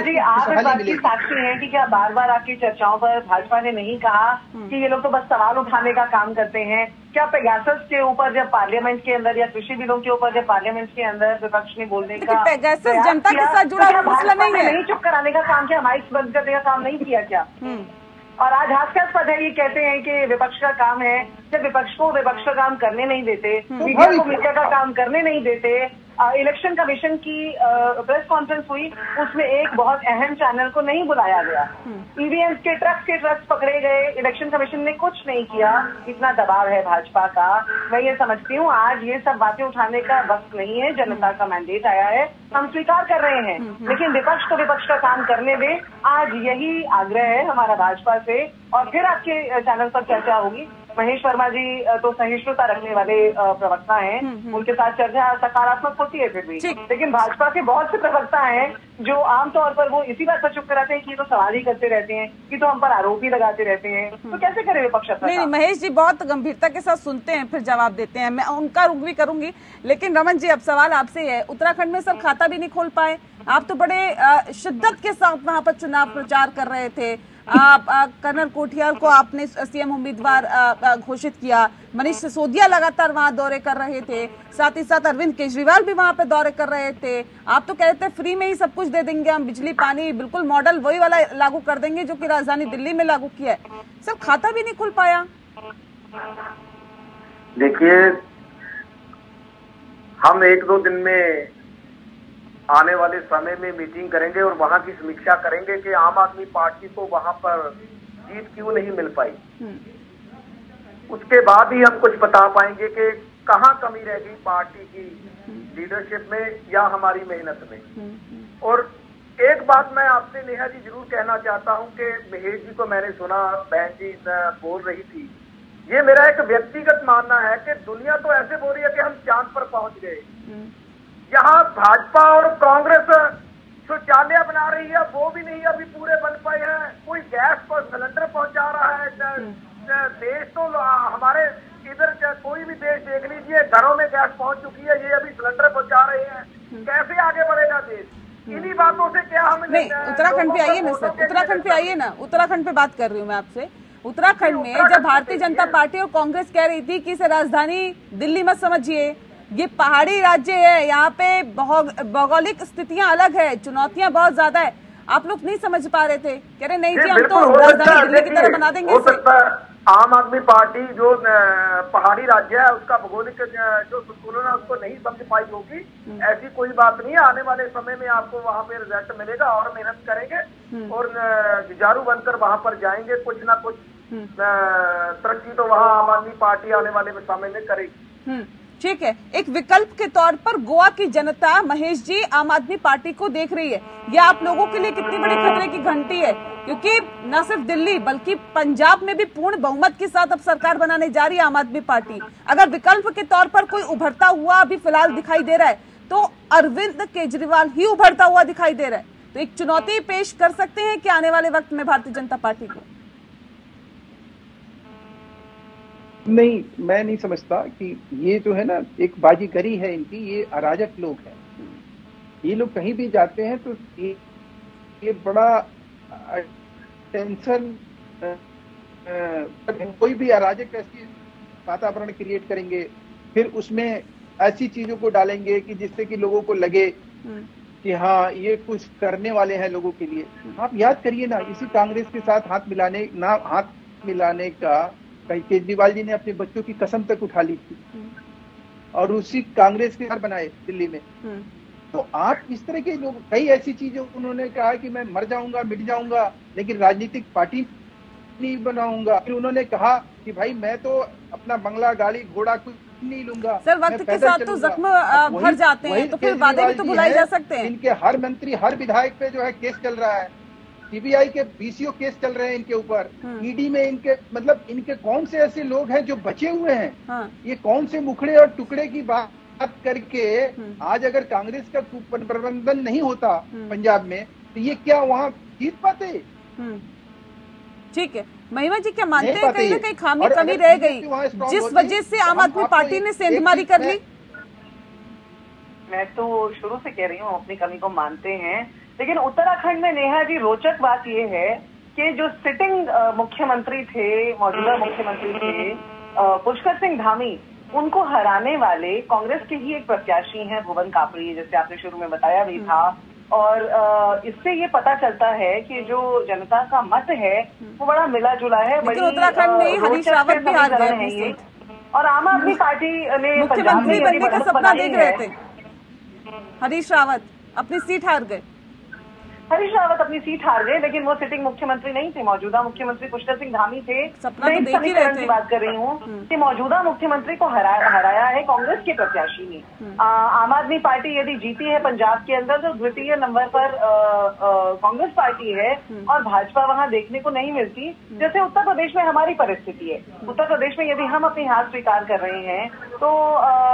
जी आप इस बात की साक्षी हैं कि क्या बार बार आपकी चर्चाओं पर भाजपा ने नहीं कहा कि ये लोग तो बस सवाल उठाने का काम करते हैं? क्या पेगासस के ऊपर जब पार्लियामेंट के अंदर या कृषि बिलों के ऊपर जब पार्लियामेंट के अंदर विपक्ष ने बोलने का पेगासस जनता के साथ जुड़ा हुआ मसला नहीं है, नहीं चुप कराने का काम किया, माइक बंद करने का काम नहीं किया क्या? और आज हास्यास्पद है ये कहते हैं कि विपक्ष का काम है, जब विपक्ष को विपक्ष का काम करने नहीं देते, मीडिया को मीडिया का काम करने नहीं देते। इलेक्शन कमीशन की प्रेस कॉन्फ्रेंस हुई, उसमें एक बहुत अहम चैनल को नहीं बुलाया गया। ईवीएम के ट्रक्स पकड़े गए, इलेक्शन कमीशन ने कुछ नहीं किया। इतना दबाव है भाजपा का। मैं ये समझती हूँ आज ये सब बातें उठाने का वक्त नहीं है, जनता का मैंडेट आया है, हम स्वीकार कर रहे हैं, लेकिन विपक्ष को विपक्ष का काम करने दें। आज यही आग्रह है हमारा भाजपा से। और फिर आपके चैनल पर चर्चा होगी। महेश वर्मा जी तो सहिष्णुता रखने वाले प्रवक्ता हैं, उनके साथ चर्चा सकारात्मक होती है फिर भी। लेकिन भाजपा के बहुत से प्रवक्ता हैं जो आमतौर पर वो इसी बात पर चुप कराते हैं कि तो सवाल ही करते रहते हैं, कि तो हम पर आरोप ही लगाते रहते हैं। तो कैसे करे विपक्ष? नहीं, महेश जी बहुत गंभीरता के साथ सुनते हैं फिर जवाब देते हैं, मैं उनका रुख भी करूंगी। लेकिन रमन जी अब सवाल आपसे है, उत्तराखंड में सर खाता भी नहीं खोल पाए, आप तो बड़े शिद्दत के साथ वहां पर चुनाव प्रचार कर रहे थे। कर्नल कोठियाल को आपने सीएम उम्मीदवार घोषित किया, मनीष सिसोदिया लगातार वहां दौरे कर रहे थे, साथ ही साथ अरविंद केजरीवाल भी वहां पे दौरे कर रहे थे। आप तो कहते थे फ्री में ही सब कुछ दे देंगे हम, बिजली पानी बिल्कुल मॉडल वही वाला लागू कर देंगे जो कि राजधानी दिल्ली में लागू किया है। सर खाता भी नहीं खुल पाया। देखिए, हम 1-2 दिन में आने वाले समय में मीटिंग करेंगे और वहां की समीक्षा करेंगे कि आम आदमी पार्टी को वहां पर जीत क्यों नहीं मिल पाई। उसके बाद ही हम कुछ बता पाएंगे कि कहां कमी रह गई पार्टी की लीडरशिप में या हमारी मेहनत में। और एक बात मैं आपसे नेहा जी जरूर कहना चाहता हूं कि महेश जी को मैंने सुना, बहन जी बोल रही थी, ये मेरा एक व्यक्तिगत मानना है कि दुनिया तो ऐसे बोल रही है कि हम चांद पर पहुंच गए। यहाँ भाजपा और कांग्रेस शौचालय बना रही है, वो भी नहीं अभी पूरे बन पाए हैं। कोई गैस पर सिलेंडर पहुंचा रहा है। देश तो हमारे इधर कोई भी देश देख लीजिए, घरों में गैस पहुंच चुकी है, ये अभी सिलेंडर पहुंचा रहे हैं। कैसे आगे बढ़ेगा देश? इन्हीं बातों से क्या हम नहीं, उत्तराखंड पे आइए ना सर, उत्तराखंड पे आइए ना, उत्तराखंड पे बात कर रही हूँ मैं आपसे। उत्तराखंड में जब भारतीय जनता पार्टी और कांग्रेस कह रही थी कि इसे राजधानी दिल्ली मत समझिए, ये पहाड़ी राज्य है, यहाँ पे भौगोलिक स्थितियां अलग है, चुनौतियां बहुत ज्यादा है, आप लोग नहीं समझ पा रहे थे, कह रहे नहीं जी हम तो राजधानी दिल्ली की तरह बना देंगे। हो सकता है आम आदमी पार्टी जो पहाड़ी राज्य है उसका भौगोलिक जो संतुलन है उसको नहीं समझ पाई होगी। ऐसी कोई बात नहीं है, आने वाले समय में आपको वहाँ पे रिजल्ट मिलेगा और मेहनत करेंगे और जुझारू बनकर वहाँ पर जाएंगे। कुछ ना कुछ तरक्की तो वहाँ आम आदमी पार्टी आने वाले समय में करेगी। ठीक है, एक विकल्प के तौर पर गोवा की जनता महेश जी आम आदमी पार्टी को देख रही है, यह आप लोगों के लिए कितनी बड़ी खतरे की घंटी है? क्योंकि न सिर्फ दिल्ली बल्कि पंजाब में भी पूर्ण बहुमत के साथ अब सरकार बनाने जा रही है आम आदमी पार्टी। अगर विकल्प के तौर पर कोई उभरता हुआ अभी फिलहाल दिखाई दे रहा है तो अरविंद केजरीवाल ही उभरता हुआ दिखाई दे रहा है, तो एक चुनौती पेश कर सकते हैं कि आने वाले वक्त में भारतीय जनता पार्टी को? नहीं, मैं नहीं समझता कि ये जो है ना एक बाजीगरी है इनकी, ये अराजक लोग हैं। ये लोग कहीं भी जाते हैं तो ये बड़ा टेंशन, कोई भी अराजक ऐसी वातावरण क्रिएट करेंगे, फिर उसमें ऐसी चीजों को डालेंगे कि जिससे कि लोगों को लगे कि हाँ ये कुछ करने वाले हैं लोगों के लिए। आप याद करिए ना, इसी कांग्रेस के साथ हाथ मिलाने का कहीं केजरीवाल जी ने अपने बच्चों की कसम तक उठा ली थी और उसी कांग्रेस के घर बनाए दिल्ली में। तो आप इस तरह के लोग, कई ऐसी चीजें उन्होंने कहा कि मैं मर जाऊंगा मिट जाऊंगा लेकिन राजनीतिक पार्टी नहीं बनाऊंगा। फिर उन्होंने कहा कि भाई मैं तो अपना बंगला गाड़ी घोड़ा कुछ नहीं लूंगा। सर वक्त के साथ तो जख्म भर जाते हैं, तो फिर वादे भी तो भुलाए जा सकते हैं। इनके हर मंत्री हर विधायक पे जो है केस चल रहा है, सीबीआई के बीसीओ केस चल रहे हैं इनके ऊपर, ईडी में इनके, मतलब इनके कौन से ऐसे लोग हैं जो बचे हुए हैं? हाँ। ये कौन से मुखड़े और टुकड़े की बात करके आज अगर कांग्रेस का प्रबंधन नहीं होता पंजाब में तो ये क्या वहाँ जीत पाते? ठीक है, महिमा जी क्या मानते हैं कहीं ना कहीं खामी कमी रह गई जिस वजह से आम आदमी पार्टी ने सेंधमारी कर ली? मैं तो शुरू से कह रही हूँ अपनी कमी को मानते हैं, लेकिन उत्तराखंड में नेहा जी रोचक बात ये है कि जो सिटिंग मुख्यमंत्री थे, मौजूदा मुख्यमंत्री थे पुष्कर सिंह धामी, उनको हराने वाले कांग्रेस के ही एक प्रत्याशी हैं भुवन कापड़ी, जैसे आपने शुरू में बताया भी था। और इससे ये पता चलता है कि जो जनता का मत है वो बड़ा मिला जुला है। बड़ी उत्तराखंड में हरीश रावत भी हार गए हैं और आम आदमी पार्टी ने मुख्यमंत्री बनने का सपना देख रहे थे। हरीश रावत अपनी सीट हार गए। हरीश रावत अपनी सीट हार गए, लेकिन वो सिटिंग मुख्यमंत्री नहीं थे, मौजूदा मुख्यमंत्री पुष्कर सिंह धामी थे। मैं इस समीकरण की बात कर रही हूँ कि मौजूदा मुख्यमंत्री को हराया है कांग्रेस के प्रत्याशी ने। आम आदमी पार्टी यदि जीती है पंजाब के अंदर तो द्वितीय नंबर पर कांग्रेस पार्टी है और भाजपा वहाँ देखने को नहीं मिलती, जैसे उत्तर प्रदेश में हमारी परिस्थिति है। उत्तर प्रदेश में यदि हम अपनी हार स्वीकार कर रहे हैं तो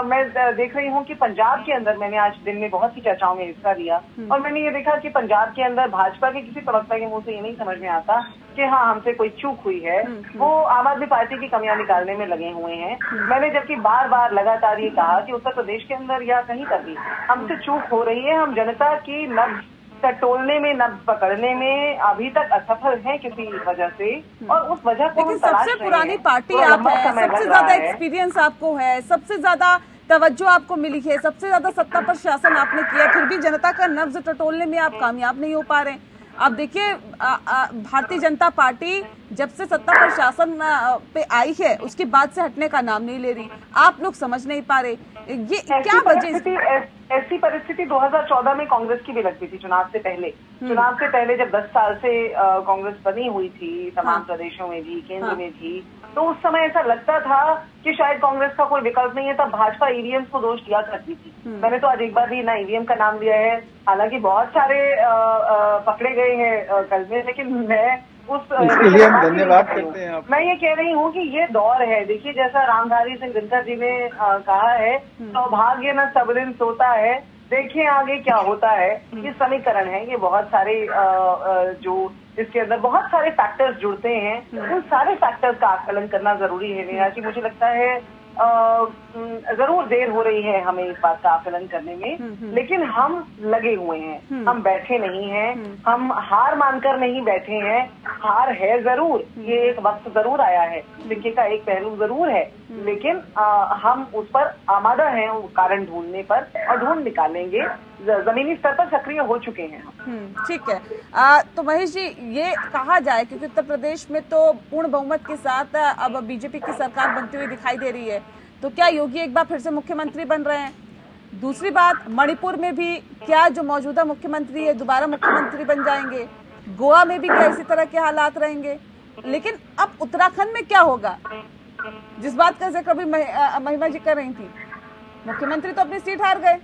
मैं देख रही हूँ कि पंजाब के अंदर, मैंने आज दिन में बहुत सी चर्चाओं में हिस्सा लिया और मैंने ये देखा कि पंजाब के अंदर भाजपा के किसी प्रवक्ता के मुंह से ये नहीं समझ में आता कि हाँ हमसे कोई चूक हुई है। वो आम आदमी पार्टी की कमियां निकालने में लगे हुए हैं। मैंने जबकि बार बार लगातार ये कहा कि उत्तर प्रदेश के अंदर या कहीं पर भी हमसे चूक हो रही है, हम जनता की नब्ज टटोलने में, नब्ज पकड़ने में अभी तक असफल हैं किसी वजह से, और उस वजह को हम तलाश रहे हैं। सबसे पुरानी पार्टी आप है, सबसे ज्यादा एक्सपीरियंस आपको है, सबसे ज्यादा तवज्जो आपको मिली है, सबसे ज्यादा सत्ता पर शासन आपने किया, फिर भी जनता का नब्ज टटोलने में आप कामयाब नहीं हो पा रहे हैं। आप देखिए भारतीय जनता पार्टी जब से सत्ता पर शासन पे आई है उसके बाद से हटने का नाम नहीं ले रही। आप लोग समझ नहीं पा रहे ये क्या वजह? ऐसी परिस्थिति 2014 में कांग्रेस की भी लगती थी। चुनाव से पहले जब 10 साल से कांग्रेस बनी हुई थी, तमाम प्रदेशों में भी, केंद्र में भी, तो उस समय ऐसा लगता था कि शायद कांग्रेस का कोई विकल्प नहीं है। तब भाजपा ईवीएम को दोष दिया करती थी। मैंने तो आज एक बार भी ना ईवीएम का नाम लिया है, हालांकि बहुत सारे पकड़े गए हैं कल में, लेकिन मैं उसके लिए हम धन्यवाद करते हैं। मैं ये कह रही हूँ कि ये दौर है। देखिए जैसा रामधारी सिंह दिनकर जी ने कहा है, सौभाग्य न सब दिन सोता है, देखिए आगे क्या होता है। ये समीकरण है, ये बहुत सारे जो इसके अंदर बहुत सारे फैक्टर्स जुड़ते हैं, उन सारे फैक्टर्स का आकलन करना जरूरी है नेहा जी। मुझे लगता है जरूर देर हो रही है हमें इस बात का आकलन करने में, लेकिन हम लगे हुए हैं, हम बैठे नहीं हैं, हम हार मानकर नहीं बैठे हैं। हार है जरूर, ये एक वक्त जरूर आया है, सिक्के का एक पहलू जरूर है, लेकिन हम उस पर आमादा हैं कारण ढूंढने पर, और ढूंढ निकालेंगे। जमीनी स्तर पर सक्रिय हो चुके हैं। ठीक है। तो महेश जी, ये कहा जाए क्योंकि उत्तर प्रदेश में तो पूर्ण बहुमत के साथ अब बीजेपी की सरकार बनती हुई दिखाई दे रही है, तो क्या योगी एक बार फिर से मुख्यमंत्री बन रहे हैं? दूसरी बात, मणिपुर में भी क्या जो मौजूदा मुख्यमंत्री है दोबारा मुख्यमंत्री बन जाएंगे? गोवा में भी क्या इसी तरह के हालात रहेंगे? लेकिन अब उत्तराखंड में क्या होगा, जिस बात का जिक्र अभी महिमा जी कर रही थी, मुख्यमंत्री तो अपनी सीट हार गए।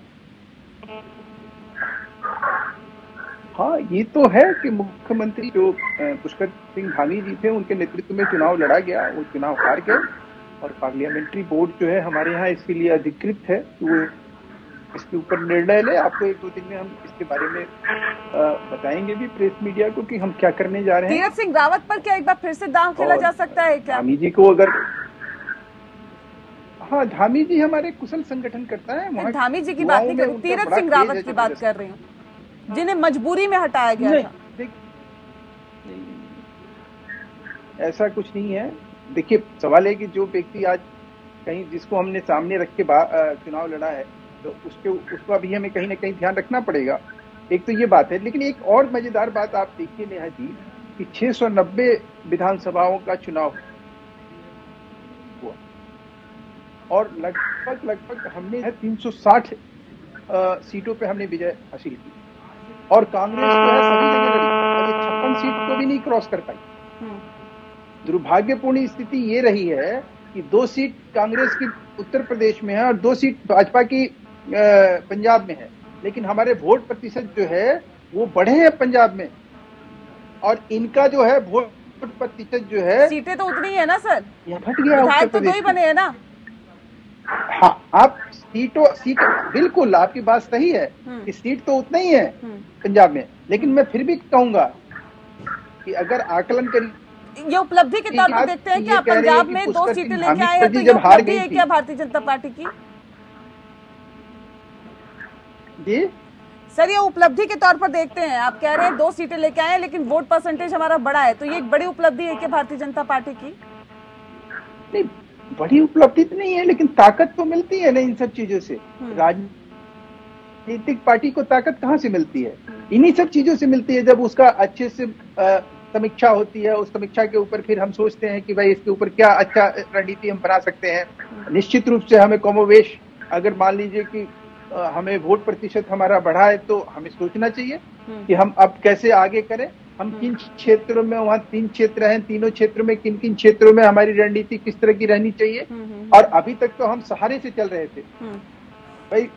हाँ, ये तो है कि मुख्यमंत्री जो पुष्कर सिंह धामी जी थे, उनके नेतृत्व में चुनाव लड़ा गया, वो चुनाव हार गए और पार्लियामेंट्री बोर्ड जो है हमारे यहाँ इसके लिए अधिकृत है कि वो इसके ऊपर निर्णय ले। आपको 1-2 दिन में हम इसके बारे में बताएंगे भी प्रेस मीडिया को कि हम क्या करने जा रहे हैं। तीरथ सिंह रावत पर क्या एक बार फिर से दांव खेला जा सकता है क्या? धामी जी को अगर, हाँ, धामी जी हमारे कुशल संगठन करता है। धामी जी की बात नहीं कर रही, तीरथ सिंह रावत की बात कर रही हूँ, जिन्हें मजबूरी में हटाया गया था। ऐसा कुछ नहीं है। देखिए, सवाल है कि जो व्यक्ति आज कहीं जिसको हमने सामने रख के चुनाव लड़ा है, तो उसका भी हमें कहीं ना कहीं ध्यान रखना पड़ेगा। एक तो ये बात है, लेकिन एक और मजेदार बात आप देखिए नेहा जी कि 690 विधानसभाओं का चुनाव हुआ और लगभग हमने 360 सीटों पे हमने विजय हासिल की और कांग्रेस जो है सभी जगह लड़ी, 56 सीट को भी नहीं क्रॉस कर पाई। दुर्भाग्यपूर्ण स्थिति ये रही है कि 2 सीट कांग्रेस की उत्तर प्रदेश में है और 2 सीट भाजपा की पंजाब में है, लेकिन हमारे वोट प्रतिशत जो है वो बढ़े हैं पंजाब में और इनका जो है वोट प्रतिशत जो है, सीटें तो उतनी है ना सर, घट गया। विधायक तो 2 ही बने हैं ना। हाँ, आप सीट बिल्कुल आपकी बात सही है कि सीट तो उतना ही है पंजाब में, लेकिन मैं फिर भी कहूंगा कि अगर आकलन करिए, ये उपलब्धि के तौर पर देखते हैं कि आप पंजाब में 2 सीटें लेके आए हैं, तो जब हार गई क्या भारतीय जनता पार्टी की? जी सर, ये उपलब्धि के तौर पर देखते हैं, आप कह रहे हैं 2 सीटें लेके आए हैं लेकिन वोट परसेंटेज हमारा बड़ा है, तो ये एक बड़ी उपलब्धि है क्या भारतीय जनता पार्टी की? नहीं, बड़ी उपलब्धि तो नहीं है, लेकिन ताकत तो मिलती है ना इन सब चीजों से। राजनीतिक पार्टी को ताकत कहाँ से मिलती है? इन्हीं सब चीजों से मिलती है। जब उसका अच्छे से समीक्षा होती है, उस समीक्षा के ऊपर फिर हम सोचते हैं कि भाई इसके ऊपर क्या अच्छा रणनीति हम बना सकते हैं। निश्चित रूप से हमें कमोवेश, अगर मान लीजिए कि हमें वोट प्रतिशत हमारा बढ़ा है, तो हमें सोचना चाहिए कि हम अब कैसे आगे करें। हम किन क्षेत्रों में, वहाँ 3 क्षेत्र हैं, तीनों क्षेत्रों में किन किन क्षेत्रों में हमारी रणनीति किस तरह की रहनी चाहिए। और अभी तक तो हम सहारे से चल रहे थे भाई।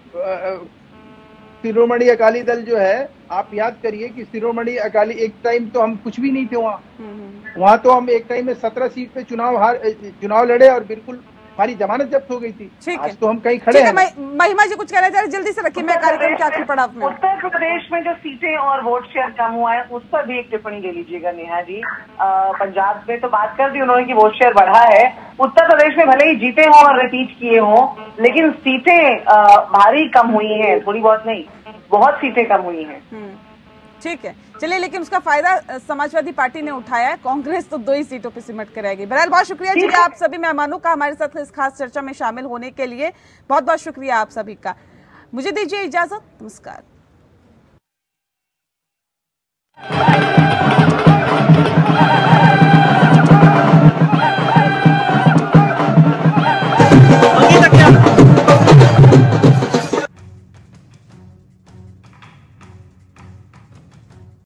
शिरोमणि अकाली दल जो है, आप याद करिए कि शिरोमणि अकाली, एक टाइम तो हम कुछ भी नहीं थे वहाँ तो हम एक टाइम में 17 सीट पे चुनाव लड़े और बिल्कुल हमारी जमानत जब्त हो गई थी। आज तो हम कहीं खड़े हैं। महिमा जी कुछ कहना चाह रहे, जल्दी से रखिए, मैं कार्यक्रम के आखिरी पड़ाव में। उत्तर प्रदेश में जो सीटें और वोट शेयर कम हुआ है, उस पर भी एक टिप्पणी ले लीजिएगा नेहा जी। पंजाब में तो बात कर दी उन्होंने कि वोट शेयर बढ़ा है। उत्तर प्रदेश में भले ही जीते हों और रिपीट किए हों, लेकिन सीटें भारी कम हुई हैं, थोड़ी बहुत नहीं, बहुत सीटें कम हुई हैं। ठीक है, चलिए, लेकिन उसका फायदा समाजवादी पार्टी ने उठाया है, कांग्रेस तो 2 ही सीटों पे सिमट कर रहेगी। बहरहाल बहुत शुक्रिया जी आप सभी मेहमानों का हमारे साथ इस खास चर्चा में शामिल होने के लिए। बहुत बहुत शुक्रिया आप सभी का। मुझे दीजिए इजाजत, नमस्कार।